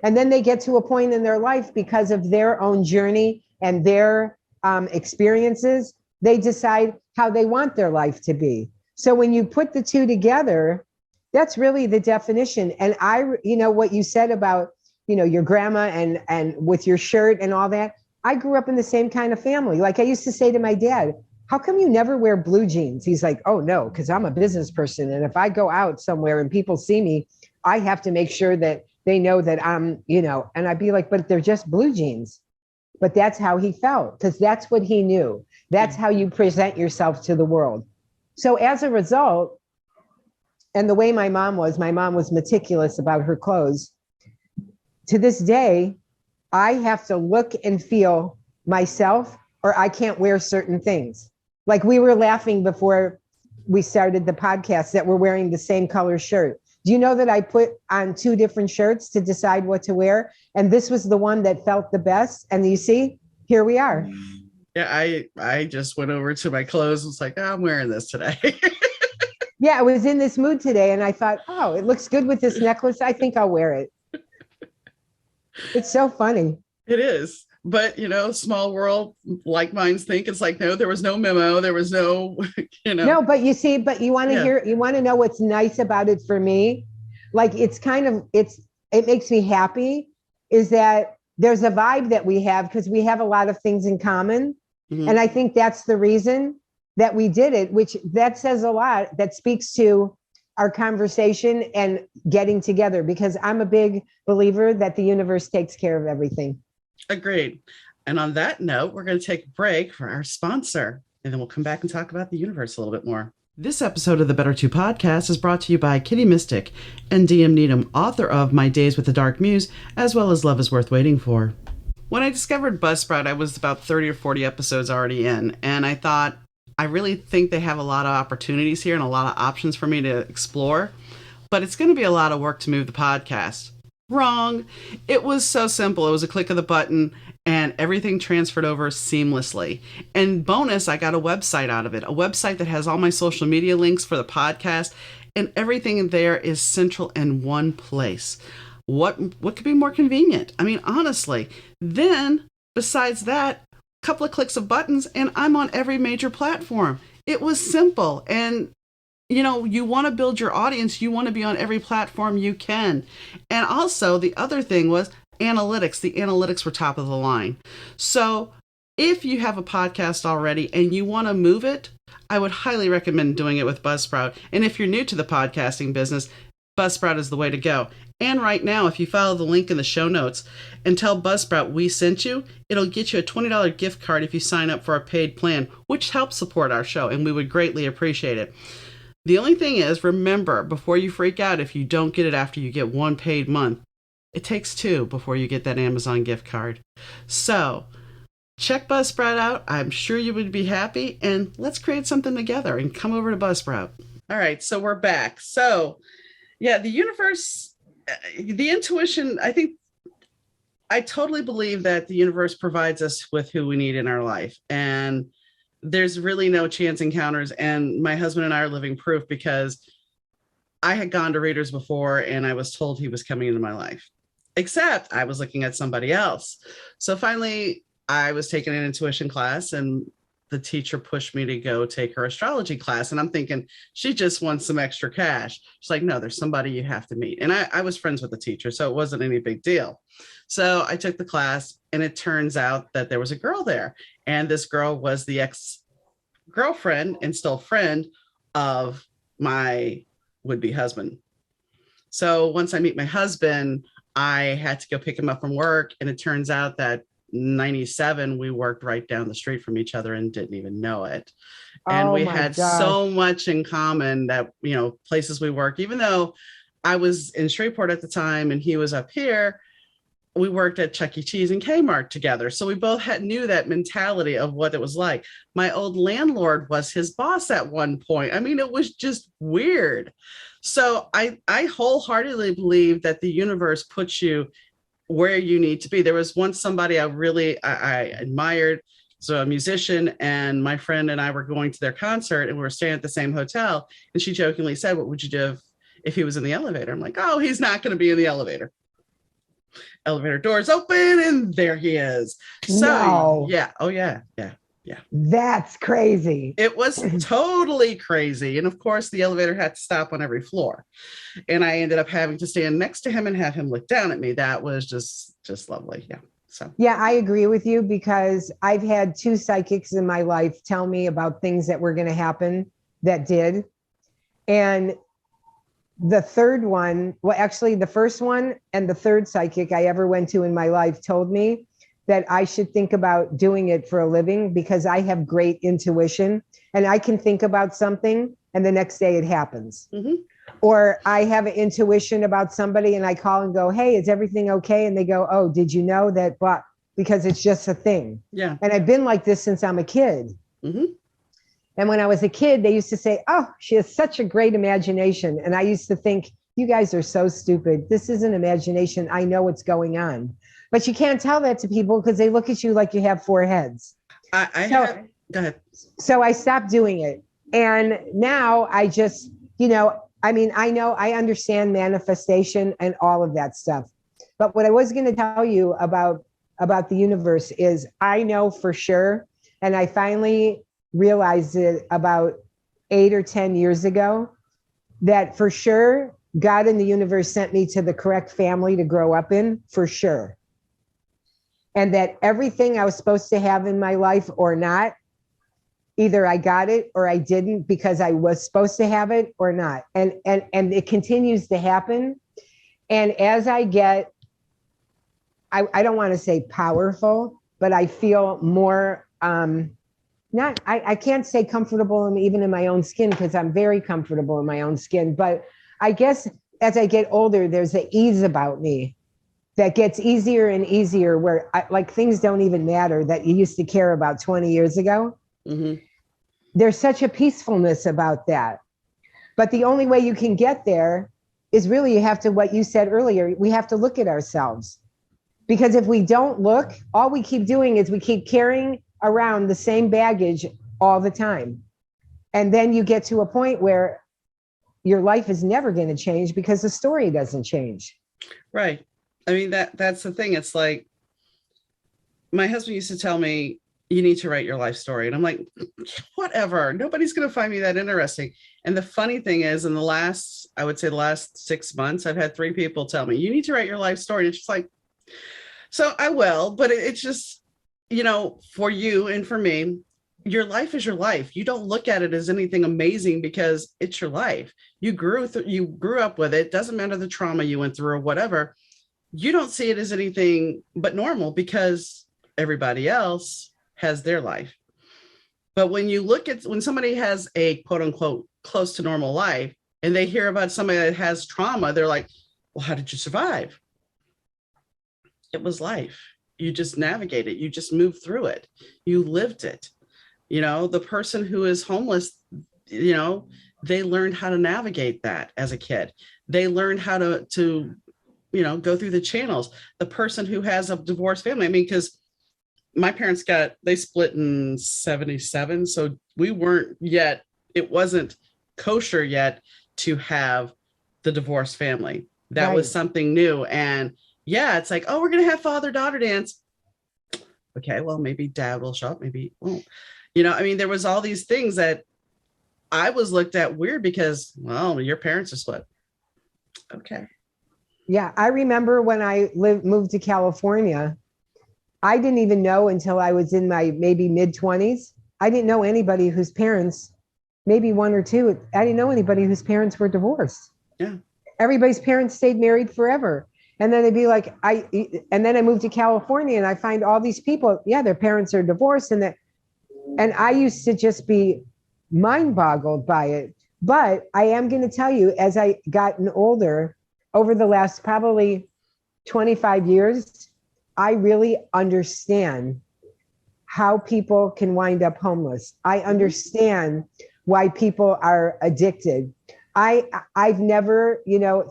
And then they get to a point in their life because of their own journey and their experiences, they decide how they want their life to be. So when you put the two together, that's really the definition. And what you said about, your grandma and with your shirt and all that. I grew up in the same kind of family. Like I used to say to my dad, how come you never wear blue jeans? He's like, oh no, because I'm a business person. And if I go out somewhere and people see me, I have to make sure that they know that I'm, and I'd be like, but they're just blue jeans. But that's how he felt, because that's what he knew. That's how you present yourself to the world. So as a result, and the way my mom was meticulous about her clothes. To this day, I have to look and feel myself or I can't wear certain things. Like we were laughing before we started the podcast that we're wearing the same color shirt. Do you know that I put on 2 different shirts to decide what to wear? And this was the one that felt the best. And you see, here we are. Yeah, I just went over to my clothes and was like, I'm wearing this today. Yeah, I was in this mood today and I thought, oh, it looks good with this necklace. I think I'll wear it. It's so funny. It is. But, small world, like minds think. It's like, no, there was no memo. There was no, No, but you want to you want to know what's nice about it for me? Like, it makes me happy is that there's a vibe that we have because we have a lot of things in common. Mm-hmm. And I think that's the reason that we did it, which that says a lot. That speaks to our conversation and getting together, because I'm a big believer that the universe takes care of everything. Agreed. And on that note, we're going to take a break for our sponsor, and then we'll come back and talk about the universe a little bit more. This episode of the Better 2 podcast is brought to you by Kitty Mystic and DM Needham, author of My Days with the Dark Muse, as well as Love is Worth Waiting For. When I discovered Buzzsprout, I was about 30 or 40 episodes already in, and I thought, I really think they have a lot of opportunities here and a lot of options for me to explore, but it's going to be a lot of work to move the podcast. Wrong. It was so simple. It was a click of the button and everything transferred over seamlessly. And bonus, I got a website out of it, a website that has all my social media links for the podcast, and everything in there is central in one place. What could be more convenient? I mean, honestly. Then, besides that, couple of clicks of buttons and I'm on every major platform. It was simple. And you want to build your audience, you want to be on every platform you can. And also the other thing was analytics. The analytics were top of the line. So If you have a podcast already and you want to move it, I would highly recommend doing it with Buzzsprout. And if you're new to the podcasting business, Buzzsprout is the way to go. And right now, if you follow the link in the show notes and tell Buzzsprout we sent you, it'll get you a $20 gift card if you sign up for a paid plan, which helps support our show, and we would greatly appreciate it. The only thing is, remember, before you freak out if you don't get it after you get one paid month, it takes two before you get that Amazon gift card. So check Buzzsprout out. I'm sure you would be happy, and let's create something together and come over to Buzzsprout. All right, so we're back. So yeah, the universe, the intuition, I totally believe that the universe provides us with who we need in our life. And there's really no chance encounters. And my husband and I are living proof, because I had gone to readers before and I was told he was coming into my life, except I was looking at somebody else. So finally, I was taking an intuition class, and the teacher pushed me to go take her astrology class. And I'm thinking, she just wants some extra cash. She's like, no, there's somebody you have to meet. And I was friends with the teacher, so it wasn't any big deal. So I took the class, and it turns out that there was a girl there. And this girl was the ex-girlfriend and still friend of my would-be husband. So once I meet my husband, I had to go pick him up from work. And it turns out that 97, we worked right down the street from each other and didn't even know it. And we had so much in common that, places we work, even though I was in Shreveport at the time and he was up here, we worked at Chuck E. Cheese and Kmart together. So we both knew that mentality of what it was like. My old landlord was his boss at one point. I mean, it was just weird. So I wholeheartedly believe that the universe puts you where you need to be. There was once somebody I admired, so a musician, and my friend and I were going to their concert, and we were staying at the same hotel. And she jokingly said, what would you do if he was in the elevator? I'm like, oh, he's not going to be in the elevator. Elevator doors open, and there he is. So no. Yeah. Oh yeah. Yeah. Yeah. That's crazy. It was totally crazy. And of course, the elevator had to stop on every floor. And I ended up having to stand next to him and have him look down at me. That was just lovely. Yeah. So yeah, I agree with you, because I've had two psychics in my life tell me about things that were going to happen that did. And the third one, well, actually the first one and the third psychic I ever went to in my life told me that I should think about doing it for a living, because I have great intuition and I can think about something and the next day it happens. Mm-hmm. Or I have an intuition about somebody and I call and go, hey, is everything okay? And they go, oh, did you know that? But because it's just a thing. Yeah. And I've been like this since I'm a kid. Mm-hmm. And when I was a kid, they used to say, oh, she has such a great imagination. And I used to think, you guys are so stupid. This isn't imagination. I know what's going on. But you can't tell that to people because they look at you like you have four heads. Go ahead. So I stopped doing it. And now I just, I understand manifestation and all of that stuff. But what I was going to tell you about the universe is I know for sure, and I finally realized it about 8 or 10 years ago, that for sure, God and the universe sent me to the correct family to grow up in, for sure. And that everything I was supposed to have in my life or not, either I got it or I didn't, because I was supposed to have it or not. And it continues to happen. And as I get, I don't want to say powerful, but I feel more, I can't say comfortable even in my own skin, because I'm very comfortable in my own skin. But I guess as I get older, there's an ease about me that gets easier and easier, where things don't even matter that you used to care about 20 years ago. Mm-hmm. There's such a peacefulness about that. But the only way you can get there is really, you have to, what you said earlier, we have to look at ourselves. Because if we don't look, all we keep doing is we keep carrying around the same baggage all the time. And then you get to a point where your life is never going to change because the story doesn't change. Right. I mean, that's the thing. It's like, my husband used to tell me, you need to write your life story. And I'm like, whatever, nobody's going to find me that interesting. And the funny thing is, in the last 6 months, I've had 3 people tell me, you need to write your life story. And it's just like, so I will, but it's just, for you and for me, your life is your life. You don't look at it as anything amazing because it's your life. You grew up with it. Doesn't matter the trauma you went through or whatever. You don't see it as anything but normal because everybody else has their life. But when somebody has a quote unquote close to normal life and they hear about somebody that has trauma, they're like, well, how did you survive? It was life. You just navigate it. You just moved through it. You lived it. The person who is homeless, they learned how to navigate that as a kid. They learned how to go through the channels. The person who has a divorced family, because my parents they split in 1977. So it wasn't kosher yet to have the divorced family. That was something new. And yeah, it's like, oh, we're going to have father-daughter dance. Okay, well, maybe dad will show up, maybe won't. There was all these things that I was looked at weird because, well, your parents are split. Okay. Yeah, I remember when I moved to California, I didn't even know until I was in my maybe mid-20s. I didn't know anybody whose parents, maybe one or two, I didn't know anybody whose parents were divorced. Yeah. Everybody's parents stayed married forever. And then they'd be like, and then I moved to California and I find all these people, yeah, their parents are divorced. And I used to just be mind boggled by it. But I am going to tell you, as I gotten older, over the last probably 25 years, I really understand how people can wind up homeless. I understand why people are addicted. I've never,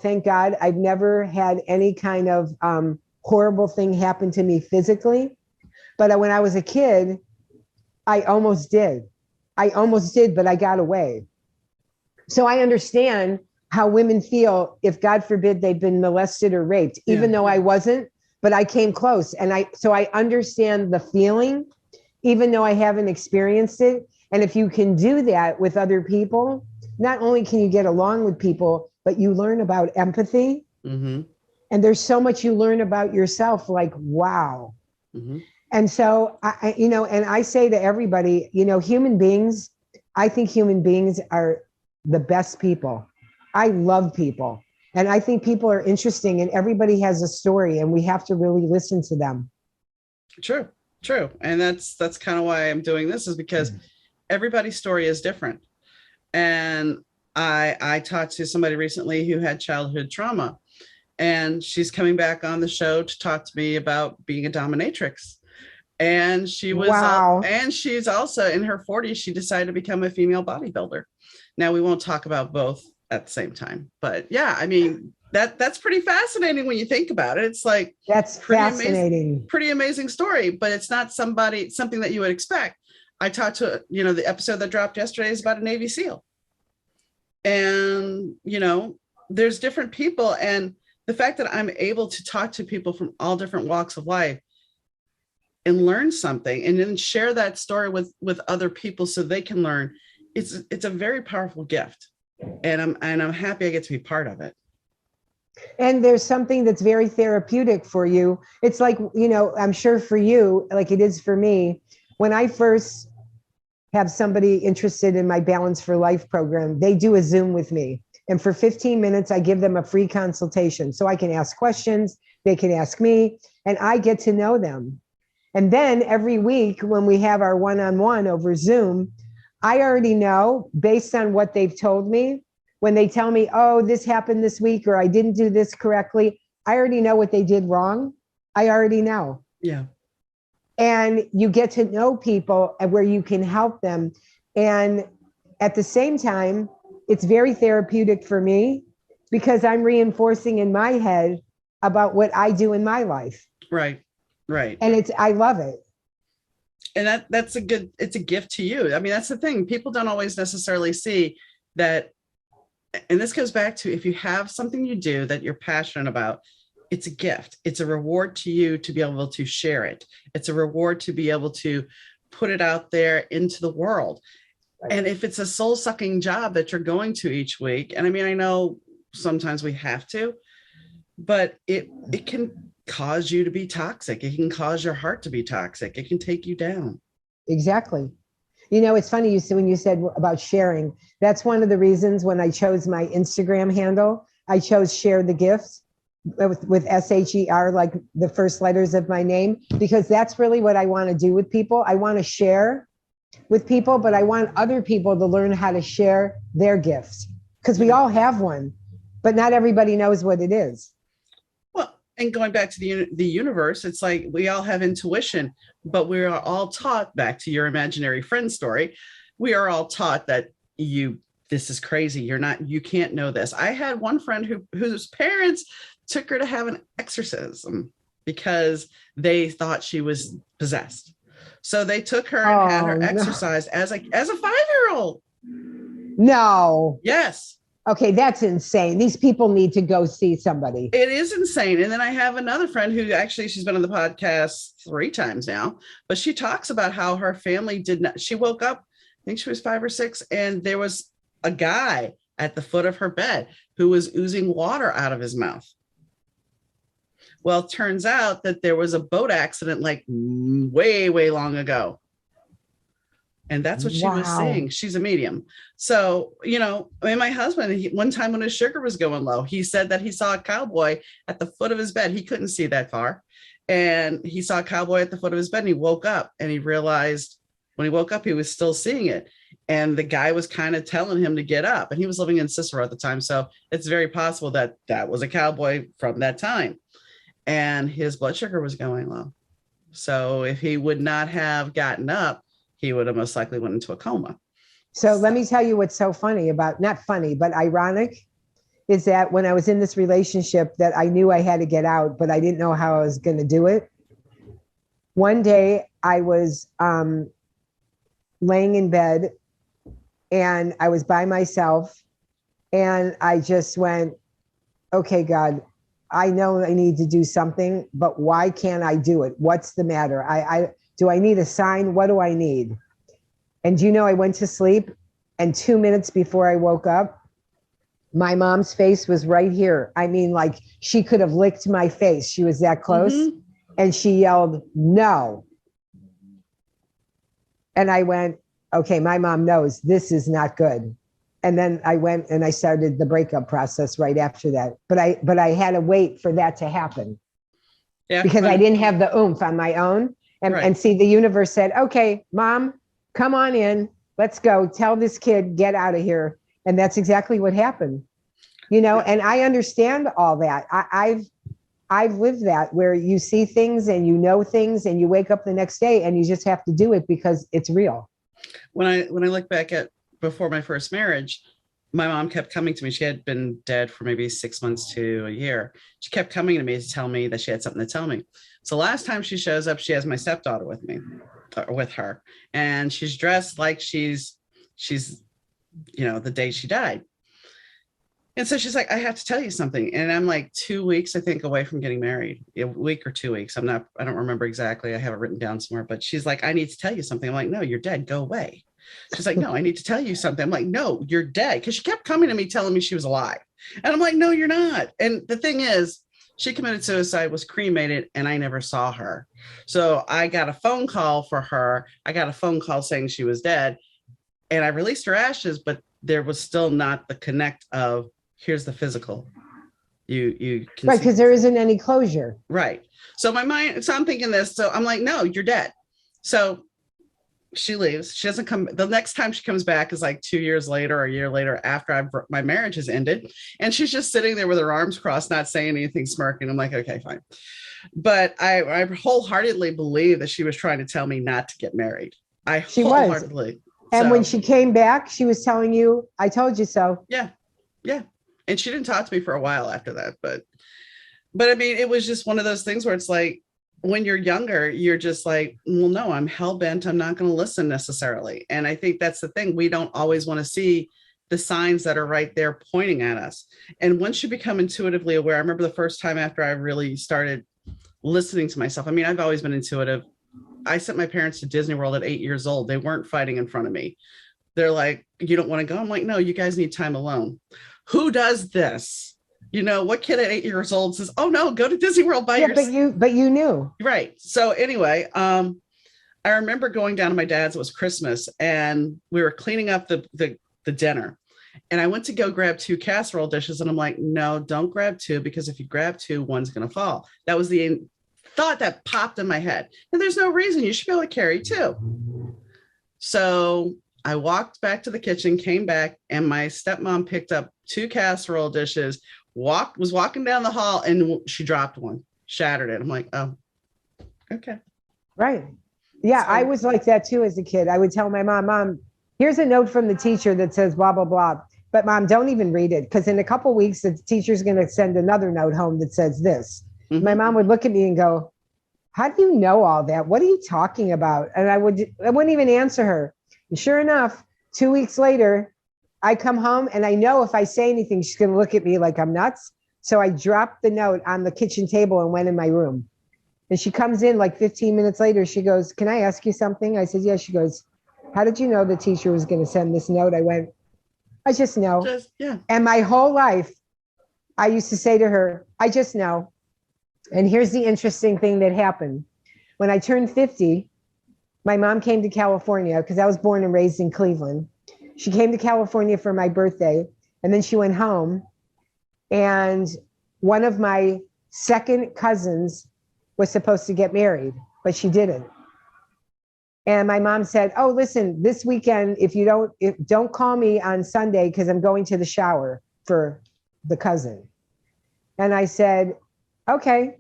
thank God, I've never had any kind of horrible thing happen to me physically. But when I was a kid, I almost did, but I got away. So I understand how women feel if, God forbid, they've been molested or raped, even though I wasn't, but I came close. So I understand the feeling, even though I haven't experienced it. And if you can do that with other people, not only can you get along with people, but you learn about empathy. Mm-hmm. And there's so much you learn about yourself, like, wow. Mm-hmm. And so, and I say to everybody, human beings, I think human beings are the best people. I love people. And I think people are interesting and everybody has a story and we have to really listen to them. True. And that's kind of why I'm doing this, is because everybody's story is different. And I talked to somebody recently who had childhood trauma, and she's coming back on the show to talk to me about being a dominatrix. And she was, and she's also in her 40s. She decided to become a female bodybuilder. Now, we won't talk about both at the same time, but yeah, that's pretty fascinating when you think about it. It's like, that's fascinating, pretty amazing story, but it's not something that you would expect. I talked to, the episode that dropped yesterday is about a Navy SEAL. And, there's different people. And the fact that I'm able to talk to people from all different walks of life and learn something and then share that story with other people so they can learn, it's a very powerful gift. And I'm happy I get to be part of it. And there's something that's very therapeutic for you. It's like, I'm sure for you, like it is for me, when I first have somebody interested in my Balance for Life program, they do a Zoom with me. And for 15 minutes, I give them a free consultation. So I can ask questions, they can ask me, and I get to know them. And then every week when we have our one-on-one over Zoom, I already know, based on what they've told me, when they tell me, oh, this happened this week, or I didn't do this correctly, I already know what they did wrong. I already know. Yeah. And you get to know people where you can help them. And at the same time, it's very therapeutic for me because I'm reinforcing in my head about what I do in my life. Right. And I love it. And it's a gift to you. That's the thing. People don't always necessarily see that. And this goes back to, if you have something you do that you're passionate about, it's a gift. It's a reward to you to be able to share it. It's a reward to be able to put it out there into the world. Right. And if it's a soul-sucking job that you're going to each week, and I know sometimes we have to, but it can cause you to be toxic. It can cause your heart to be toxic. It can take you down. Exactly. You know, it's funny when you said about sharing. That's one of the reasons when I chose my Instagram handle, I chose Share the Gifts with SHER, like the first letters of my name, because that's really what I want to do with people. I want to share with people, but I want other people to learn how to share their gifts, because we all have one, but not everybody knows what it is. Well, and going back to the universe, it's like we all have intuition, but we are all taught, back to your imaginary friend story, we are all taught that this is crazy. You can't know this. I had one friend whose parents took her to have an exorcism because they thought she was possessed. So they took her and had her exorcised as a 5-year-old. No. Yes. Okay, that's insane. These people need to go see somebody. It is insane. And then I have another friend who actually, she's been on the podcast 3 times now, but she talks about how her family she woke up, I think she was 5 or 6, and there was a guy at the foot of her bed who was oozing water out of his mouth. Well, it turns out that there was a boat accident like way, way long ago. And that's what she was saying. She's a medium. So, my husband, one time when his sugar was going low, he said that he saw a cowboy at the foot of his bed. He couldn't see that far. And he saw a cowboy at the foot of his bed, and he woke up, and he realized when he woke up, he was still seeing it. And the guy was kind of telling him to get up, and he was living in Cicero at the time. So it's very possible that that was a cowboy from that time. And his blood sugar was going low. So if he would not have gotten up, he would have most likely went into a coma. So let me tell you what's so funny about, not funny, but ironic, is that when I was in this relationship that I knew I had to get out, but I didn't know how I was going to do it. One day I was laying in bed and I was by myself, and I just went, okay, God, I know I need to do something, but why can't I do it? What's the matter? Do I need a sign? What do I need? And I went to sleep, and 2 minutes before I woke up, my mom's face was right here. I mean, like she could have licked my face. She was that close. Mm-hmm. And she yelled, no. And I went, okay, my mom knows this is not good. And then I went and I started the breakup process right after that. But I had to wait for that to happen. Yeah, because I didn't have the oomph on my own. And see, the universe said, okay, Mom, come on in. Let's go. Tell this kid, get out of here. And that's exactly what happened. And I understand all that. I've lived that, where you see things and things, and you wake up the next day and you just have to do it because it's real. When I look back at before my first marriage, my mom kept coming to me. She had been dead for maybe 6 months to a year. She kept coming to me to tell me that she had something to tell me. So last time she shows up, she has my stepdaughter with her, and she's dressed like she's the day she died. And so she's like, I have to tell you something. And I'm like 2 weeks, I think, away from getting married. A week or 2 weeks. I don't remember exactly. I have it written down somewhere, but she's like, I need to tell you something. I'm like, no, you're dead. Go away. She's like, no, I need to tell you something. I'm like, no, you're dead. Because she kept coming to me telling me she was alive. And I'm like, no, you're not. And the thing is, she committed suicide, was cremated, and I never saw her. So I got a phone call for her. I got a phone call saying she was dead. And I released her ashes, but there was still not the connect of, here's the physical. You can right, because there isn't any closure. Right. So I'm thinking this. So I'm like, no, you're dead. So she leaves. She doesn't come. The next time she comes back is like 2 years later or a year later, after my marriage has ended. And she's just sitting there with her arms crossed, not saying anything, smirking. I'm like, okay, fine. But I wholeheartedly believe that she was trying to tell me not to get married. She wholeheartedly. And when she came back, she was telling you, I told you so. Yeah. Yeah. And she didn't talk to me for a while after that. But I mean, it was just one of those things where it's like, when you're younger, you're just like, well, no, I'm hell-bent. I'm not going to listen necessarily. And I think that's the thing. We don't always want to see the signs that are right there pointing at us. And once you become intuitively aware, I remember the first time after I really started listening to myself. I mean, I've always been intuitive. I sent my parents to Disney World at 8 years old. They weren't fighting in front of me. They're like, you don't want to go? I'm like, no, you guys need time alone. Who does this? What kid at 8 years old says, "Oh no, go to Disney World by yourself"? But you knew. Right. So anyway, I remember going down to my dad's. It was Christmas, and we were cleaning up the dinner. And I went to go grab 2 casserole dishes, and I'm like, no, don't grab 2, because if you grab 2, one's going to fall. That was the thought that popped in my head. And there's no reason, you should be able to carry 2. So I walked back to the kitchen, came back, and my stepmom picked up 2 casserole dishes, was walking down the hall, and she dropped one, shattered it. I'm like, oh, okay. Right. Yeah, so, I was like that too as a kid. I would tell my mom, here's a note from the teacher that says blah, blah, blah. But mom, don't even read it, because in a couple of weeks, the teacher's going to send another note home that says this. Mm-hmm. My mom would look at me and go, how do you know all that? What are you talking about? And I wouldn't even answer her. And sure enough, 2 weeks later, I come home, and I know if I say anything, she's going to look at me like I'm nuts. So I dropped the note on the kitchen table and went in my room. And she comes in like 15 minutes later. She goes, can I ask you something? I said, yes. She goes, how did you know the teacher was going to send this note? I went, I just know. Yeah. And my whole life, I used to say to her, I just know. And here's the interesting thing that happened. When I turned 50, my mom came to California, because I was born and raised in Cleveland. She came to California for my birthday, and then she went home. And one of my second cousins was supposed to get married, but she didn't. And my mom said, oh, listen, this weekend, don't call me on Sunday, because I'm going to the shower for the cousin. And I said, okay.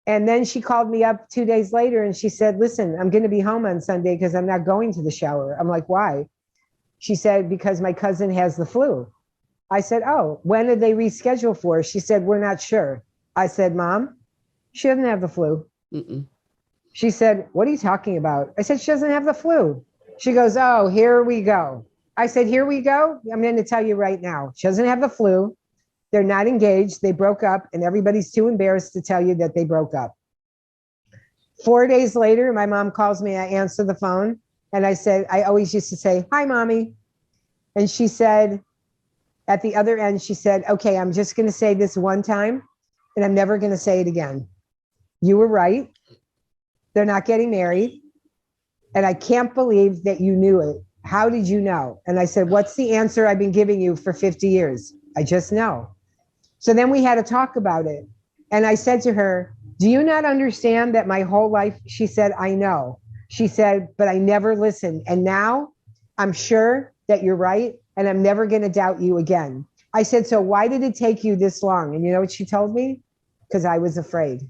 And then she called me up 2 days later, and she said, listen, I'm going to be home on Sunday because I'm not going to the shower. I'm like, why? She said, because my cousin has the flu. I said, oh, when did they reschedule for? She said, we're not sure. I said, Mom, she doesn't have the flu. Mm-mm. She said, what are you talking about? I said, she doesn't have the flu. She goes, oh, here we go. I said, here we go. I'm going to tell you right now. She doesn't have the flu. They're not engaged. They broke up, and everybody's too embarrassed to tell you that they broke up. 4 days later, my mom calls me. I answer the phone, and I said, I always used to say, hi, Mommy. And she said, at the other end, she said, okay, I'm just going to say this one time, and I'm never going to say it again. You were right. They're not getting married. And I can't believe that you knew it. How did you know? And I said, what's the answer I've been giving you for 50 years? I just know. So then we had to talk about it. And I said to her, do you not understand that my whole life? She said, I know. She said, but I never listened. And now I'm sure that you're right. And I'm never going to doubt you again. I said, so why did it take you this long? And you know what she told me? Because I was afraid.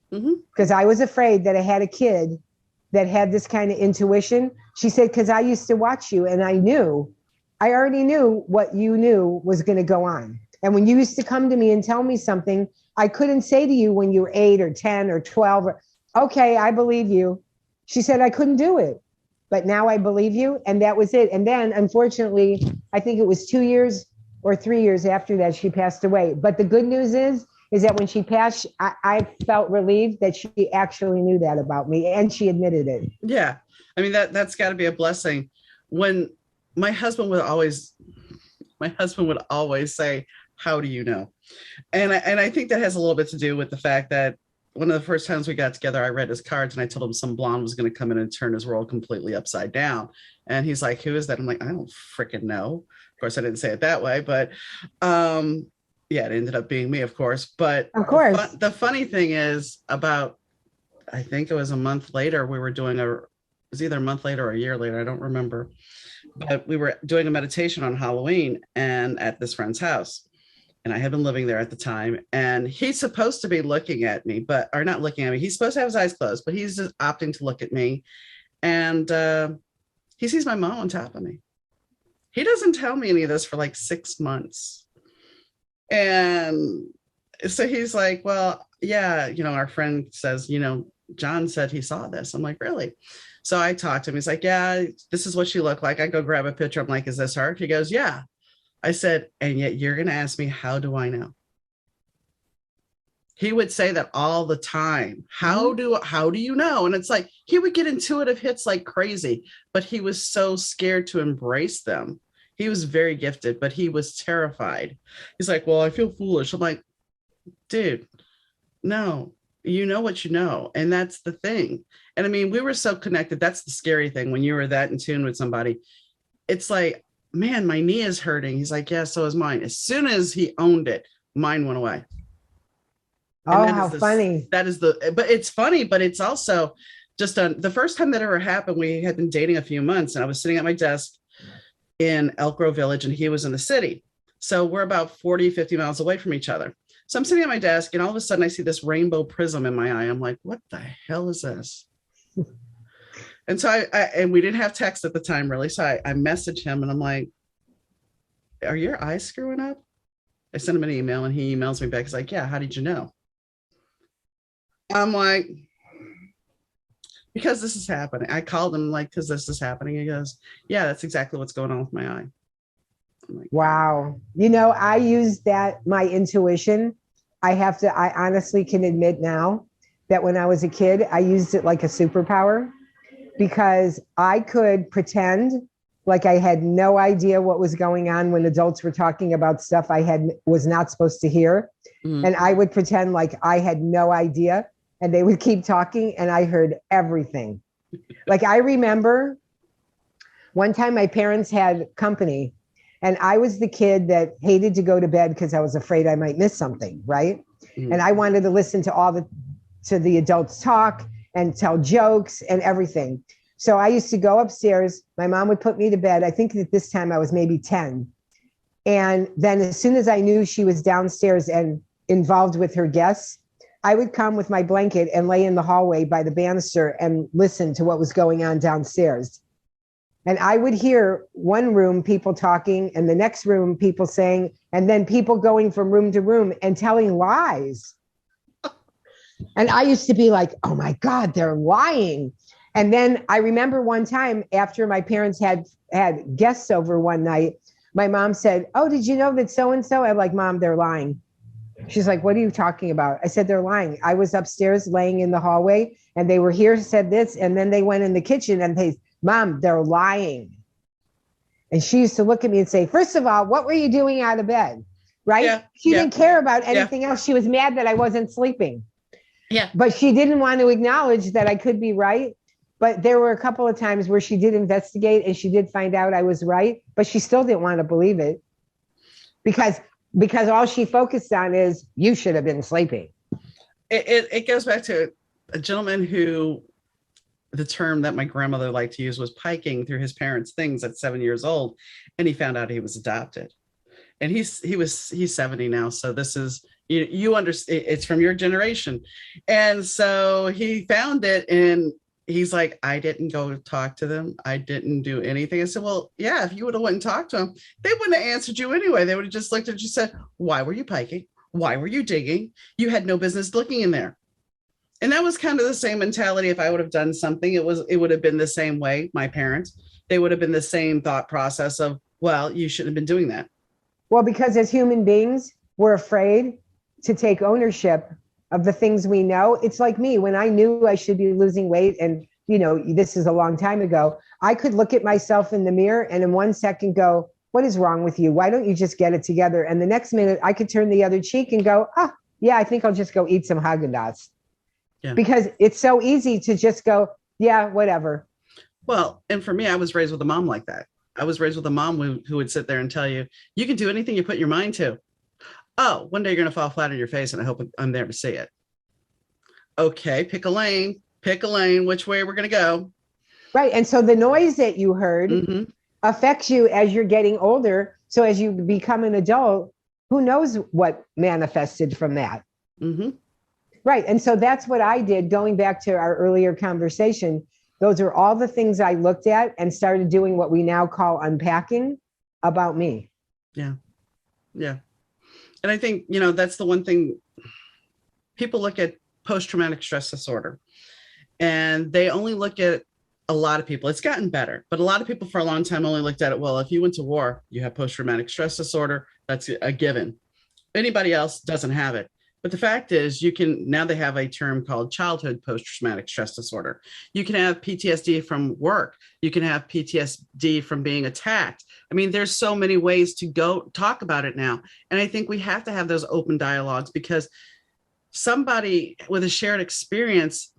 Because I was afraid that I had a kid that had this kind of intuition. She said, because I used to watch you, and I already knew what you knew was going to go on. And when you used to come to me and tell me something, I couldn't say to you when you were 8 or 10 or 12, okay, I believe you. She said, I couldn't do it, but now I believe you. And that was it. And then unfortunately, I think it was 2 years or 3 years after that, she passed away. But the good news is that when she passed, I felt relieved that she actually knew that about me, and she admitted it. Yeah. I mean, that's got to be a blessing. When my husband would always say, how do you know? And I think that has a little bit to do with the fact that one of the first times we got together, I read his cards, and I told him some blonde was going to come in and turn his world completely upside down. And he's like, who is that? I'm like, I don't freaking know. Of course, I didn't say it that way, but yeah, it ended up being me, of course. But of course, the funny thing is, about, I think it was a month later, we were doing it was either a month later or a year later, I don't remember. But we were doing a meditation on Halloween and at this friend's house. And I had been living there at the time. And he's supposed to be looking at me, or not looking at me. He's supposed to have his eyes closed, but he's just opting to look at me. And he sees my mom on top of me. He doesn't tell me any of this for like 6 months. And so he's like, well, yeah, our friend says, John said he saw this. I'm like, really? So I talked to him. He's like, yeah, this is what she looked like. I go grab a picture. I'm like, is this her? He goes, yeah. I said, and yet you're going to ask me, how do I know? He would say that all the time. How do you know? And it's like, he would get intuitive hits like crazy, but he was so scared to embrace them. He was very gifted, but he was terrified. He's like, well, I feel foolish. I'm like, dude, no, you know what you know. And that's the thing. And I mean, we were so connected. That's the scary thing when you were that in tune with somebody. It's like, man, my knee is hurting. He's like, yeah, so is mine. As soon as he owned it, mine went away. And Oh, how funny. but it's funny, but it's also just the first time that ever happened. We had been dating a few months and I was sitting at my desk in Elk Grove Village and he was in the city. So we're about 40, 50 miles away from each other. So I'm sitting at my desk and all of a sudden I see this rainbow prism in my eye. I'm like, what the hell is this? And so and we didn't have text at the time really. So I messaged him and I'm like, are your eyes screwing up? I sent him an email and he emails me back. He's like, yeah, how did you know? I'm like, because this is happening. I called him like, because this is happening. He goes, yeah, that's exactly what's going on with my eye. I'm like, Wow. You know, I use my intuition. I honestly can admit now that when I was a kid, I used it like a superpower because I could pretend like I had no idea what was going on when adults were talking about stuff was not supposed to hear. Mm-hmm. And I would pretend like I had no idea and they would keep talking and I heard everything. Like I remember one time my parents had company and I was the kid that hated to go to bed because I was afraid I might miss something, right? Mm-hmm. And I wanted to listen to the adults talk and tell jokes and everything. So I used to go upstairs. My mom would put me to bed. I think at this time I was maybe 10. And then as soon as I knew she was downstairs and involved with her guests, I would come with my blanket and lay in the hallway by the banister and listen to what was going on downstairs. And I would hear one room people talking and the next room people saying, and then people going from room to room and telling lies. And I used to be like, oh my God, they're lying. And then I remember one time after my parents had guests over one night, my mom said, oh, did you know that so-and-so? I'm like, Mom, they're lying. She's like, what are you talking about? I said, they're lying. I was upstairs laying in the hallway and they were here, said this. And then they went in the kitchen and Mom, they're lying. And she used to look at me and say, first of all, what were you doing out of bed? Right? Yeah, she didn't care about anything else. She was mad that I wasn't sleeping. Yeah. But she didn't want to acknowledge that I could be right. But there were a couple of times where she did investigate and she did find out I was right, but she still didn't want to believe it because all she focused on is you should have been sleeping. It goes back to a gentleman who the term that my grandmother liked to use was piking through his parents' things at 7 years old. And he found out he was adopted. And he's 70 now. So this is, you understand, it's from your generation. And so he found it and he's like, I didn't go talk to them. I didn't do anything. I said, well, yeah, if you would have went and talked to them, they wouldn't have answered you anyway. They would have just looked at you and said, why were you piking? Why were you digging? You had no business looking in there. And that was kind of the same mentality. If I would have done something, it would have been the same way. My parents, they would have been the same thought process of, well, you shouldn't have been doing that. Well, because as human beings, we're afraid to take ownership of the things we know. It's like me, when I knew I should be losing weight, and this is a long time ago, I could look at myself in the mirror and in 1 second go, what is wrong with you? Why don't you just get it together? And the next minute I could turn the other cheek and go, yeah, I think I'll just go eat some Haagen-Dazs. Yeah. Because it's so easy to just go, yeah, whatever. Well, and for me, I was raised with a mom like that. I was raised with a mom who would sit there and tell you, you can do anything you put your mind to. Oh, one day you're going to fall flat on your face and I hope I'm there to see it. Okay, pick a lane, which way we're going to go. Right. And so the noise that you heard affects you as you're getting older. So as you become an adult, who knows what manifested from that? Mm-hmm. Right. And so that's what I did, going back to our earlier conversation. Those are all the things I looked at and started doing what we now call unpacking about me. Yeah. Yeah. And I think, that's the one thing people look at post-traumatic stress disorder and they only look at a lot of people. It's gotten better, but a lot of people for a long time only looked at it. Well, if you went to war, you have post-traumatic stress disorder. That's a given. Anybody else doesn't have it. But the fact is, now they have a term called childhood post-traumatic stress disorder. You can have PTSD from work. You can have PTSD from being attacked. I mean, there's so many ways to go talk about it now. And I think we have to have those open dialogues, because somebody with a shared experience,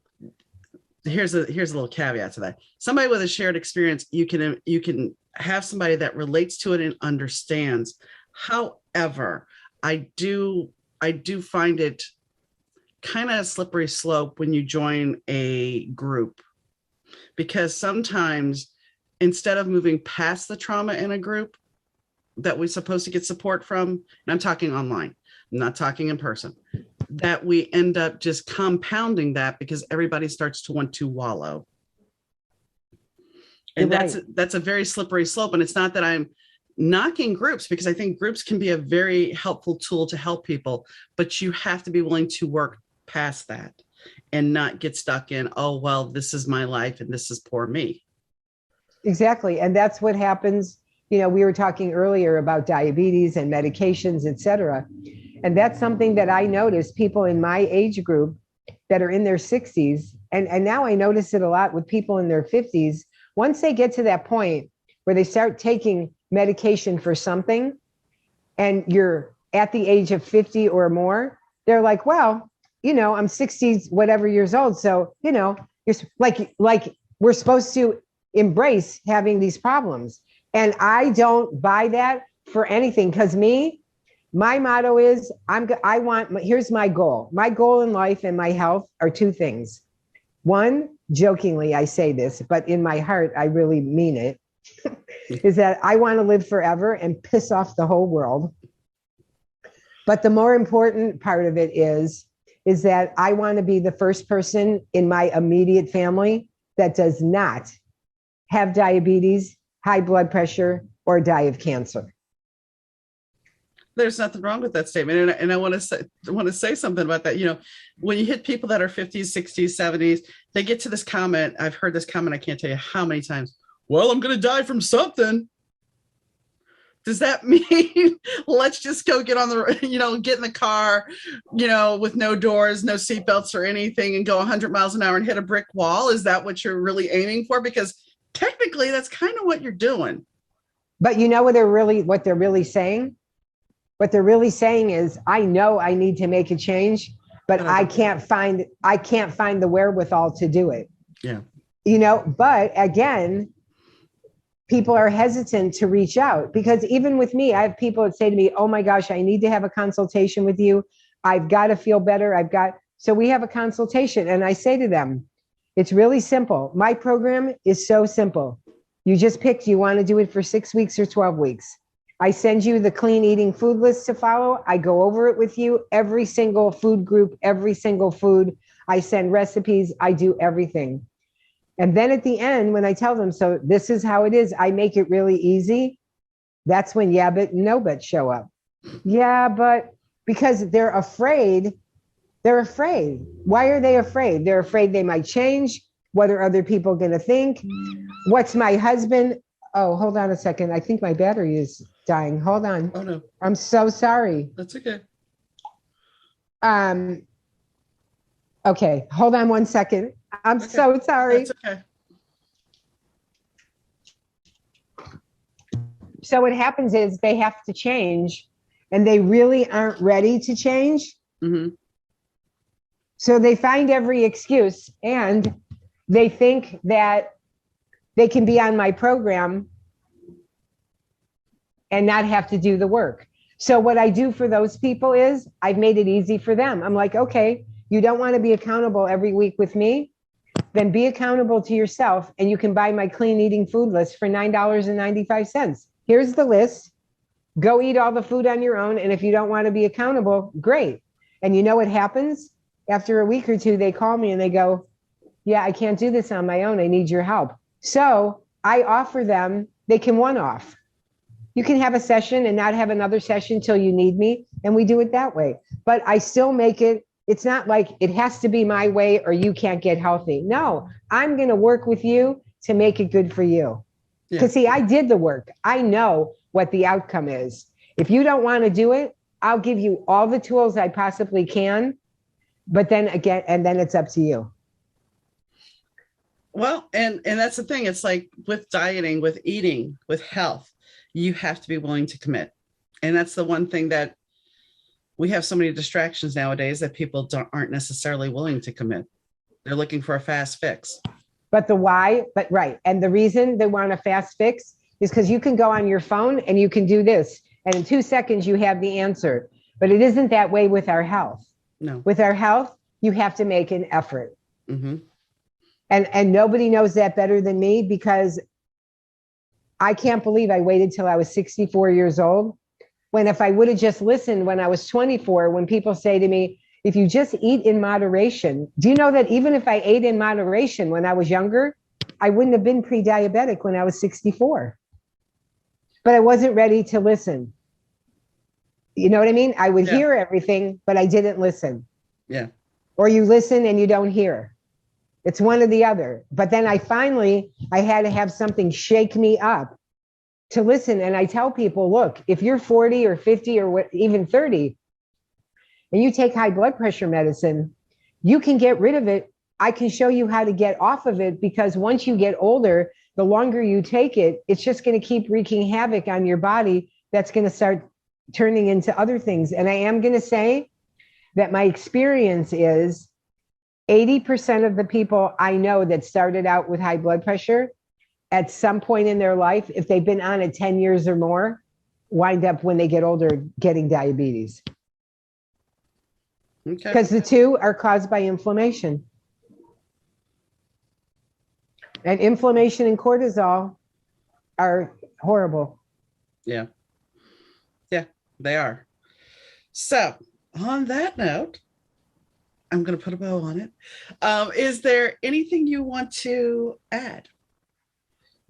here's a little caveat to that. Somebody with a shared experience, you can have somebody that relates to it and understands. However, I do find it kind of a slippery slope when you join a group, because sometimes instead of moving past the trauma in a group that we're supposed to get support from, and I'm talking online, I'm not talking in person, that we end up just compounding that because everybody starts to want to wallow. And that's a very slippery slope. And it's not that I'm knocking groups, because I think groups can be a very helpful tool to help people, but you have to be willing to work past that and not get stuck in, oh, well, this is my life and this is poor me. Exactly. And that's what happens. You know, we were talking earlier about diabetes and medications, et cetera. And that's something that I noticed people in my age group that are in their 60s. And now I notice it a lot with people in their 50s. Once they get to that point where they start taking medication for something, and you're at the age of 50 or more, they're like, well, you know, I'm 60 whatever years old. So, you know, you're like we're supposed to embrace having these problems. And I don't buy that for anything, because my motto is here's my goal. My goal in life and my health are two things. One, jokingly, I say this, but in my heart, I really mean it, is that I want to live forever and piss off the whole world. But the more important part of it is that I want to be the first person in my immediate family that does not have diabetes, high blood pressure, or die of cancer. There's nothing wrong with that statement. And I want to say something about that. You know, when you hit people that are 50s, 60s, 70s, they get to this comment. I've heard this comment, I can't tell you how many times. Well, I'm going to die from something. Does that mean let's just go get in the car, with no doors, no seatbelts or anything, and go 100 miles an hour and hit a brick wall? Is that what you're really aiming for? Because technically that's kind of what you're doing. But you know what they're really saying? What they're really saying is, I know I need to make a change, but I can't find the wherewithal to do it. Yeah. But again, people are hesitant to reach out, because even with me, I have people that say to me, oh my gosh, I need to have a consultation with you. I've got to feel better. So we have a consultation, and I say to them, it's really simple. My program is so simple. You just pick, do you want to do it for 6 weeks or 12 weeks? I send you the clean eating food list to follow. I go over it with you, every single food group, every single food. I send recipes. I do everything. And then at the end, when I tell them, so this is how it is, I make it really easy. That's when yeah, but no, but show up. Yeah, but because they're afraid. They're afraid. Why are they afraid? They're afraid they might change. What are other people going to think? What's my husband? Oh, hold on a second. I think my battery is dying. Hold on. Oh, no. I'm so sorry. That's okay. Okay, hold on one second. I'm so sorry. That's okay. So what happens is they have to change, and they really aren't ready to change. Mm-hmm. So they find every excuse, and they think that they can be on my program and not have to do the work. So what I do for those people is I've made it easy for them. I'm like, okay, you don't want to be accountable every week with me? Then be accountable to yourself, and you can buy my clean eating food list for $9.95. Here's the list. Go eat all the food on your own. And if you don't want to be accountable, great. And you know what happens? After a week or two, they call me and they go, yeah, I can't do this on my own. I need your help. So I offer them, they can one-off. You can have a session and not have another session till you need me. And we do it that way. But I still make it, it's not like it has to be my way or you can't get healthy. No, I'm going to work with you to make it good for you. Because see, I did the work. I know what the outcome is. If you don't want to do it, I'll give you all the tools I possibly can, but then again, and then it's up to you. Well, and that's the thing. It's like with dieting, with eating, with health, you have to be willing to commit. And that's the one thing that we have so many distractions nowadays that people aren't necessarily willing to commit. They're looking for a fast fix. But the why, but right. And the reason they want a fast fix is because you can go on your phone and you can do this. And in 2 seconds, you have the answer. But it isn't that way with our health. No. With our health, you have to make an effort. Mm-hmm. And nobody knows that better than me, because I can't believe I waited till I was 64 years old, when if I would have just listened when I was 24, when people say to me, if you just eat in moderation, do you know that even if I ate in moderation when I was younger, I wouldn't have been pre-diabetic when I was 64. But I wasn't ready to listen. You know what I mean? I would hear everything, but I didn't listen. Yeah. Or you listen and you don't hear. It's one or the other. But then I had to have something shake me up to listen. And I tell people, look, if you're 40 or 50 or even 30, and you take high blood pressure medicine, you can get rid of it. I can show you how to get off of it, because once you get older, the longer you take it, it's just going to keep wreaking havoc on your body. That's going to start turning into other things. And I am going to say that my experience is 80% of the people I know that started out with high blood pressure at some point in their life, if they've been on it 10 years or more, wind up when they get older getting diabetes. Okay. Because the two are caused by inflammation. And inflammation and cortisol are horrible. Yeah. Yeah, they are. So on that note, I'm going to put a bow on it. Is there anything you want to add?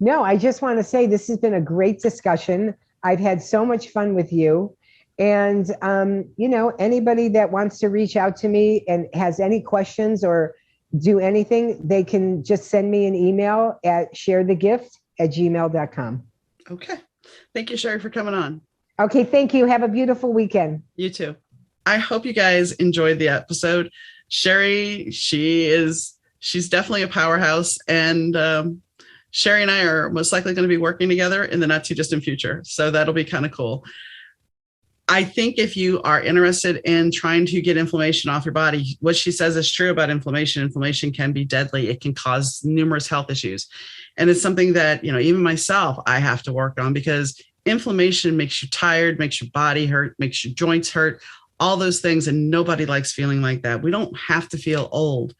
No, I just want to say this has been a great discussion. I've had so much fun with you. And, anybody that wants to reach out to me and has any questions or do anything, they can just send me an email at sharethegift@gmail.com. Okay. Thank you, Sherry, for coming on. Okay. Thank you. Have a beautiful weekend. You too. I hope you guys enjoyed the episode. Sherry, she's definitely a powerhouse, and Sherry and I are most likely going to be working together in the not too distant future. So that'll be kind of cool. I think if you are interested in trying to get inflammation off your body, what she says is true about inflammation. Inflammation can be deadly. It can cause numerous health issues. And it's something that, even myself, I have to work on, because inflammation makes you tired, makes your body hurt, makes your joints hurt, all those things. And nobody likes feeling like that. We don't have to feel old.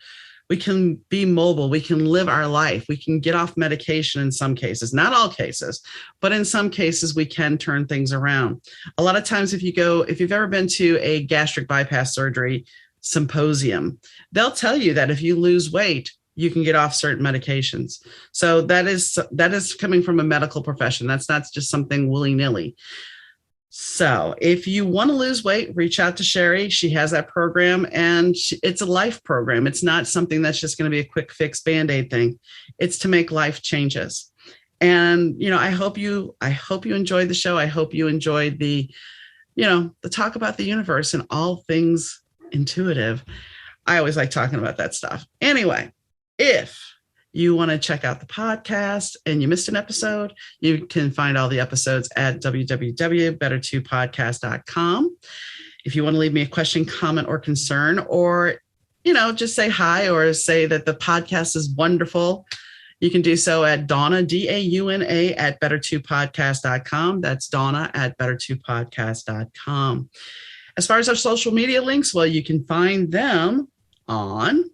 We can be mobile. We can live our life. We can get off medication in some cases, not all cases, but in some cases we can turn things around. A lot of times if you've ever been to a gastric bypass surgery symposium, they'll tell you that if you lose weight, you can get off certain medications. So that is coming from a medical profession. That's not just something willy-nilly. So if you want to lose weight, reach out to Sherry. She has that program, and it's a life program. It's not something that's just going to be a quick fix Band-Aid thing. It's to make life changes. And, I hope you enjoyed the show. I hope you enjoyed the talk about the universe and all things intuitive. I always like talking about that stuff. Anyway, if you want to check out the podcast and you missed an episode, you can find all the episodes at www.better2podcast.com. If you want to leave me a question, comment, or concern, or, just say hi or say that the podcast is wonderful, you can do so at Donna, DAUNA, at better2podcast.com. That's Donna at better2podcast.com. As far as our social media links, well, you can find them on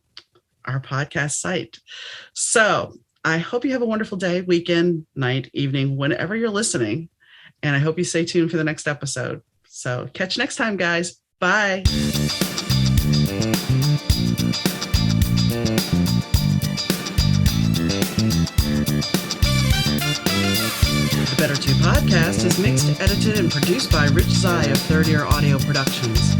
our podcast site. So I hope you have a wonderful day, weekend, night, evening, whenever you're listening. And I hope you stay tuned for the next episode. So catch you next time, guys. Bye. The Better 2 podcast is mixed, edited, and produced by Rich Zai of Third Ear Audio Productions.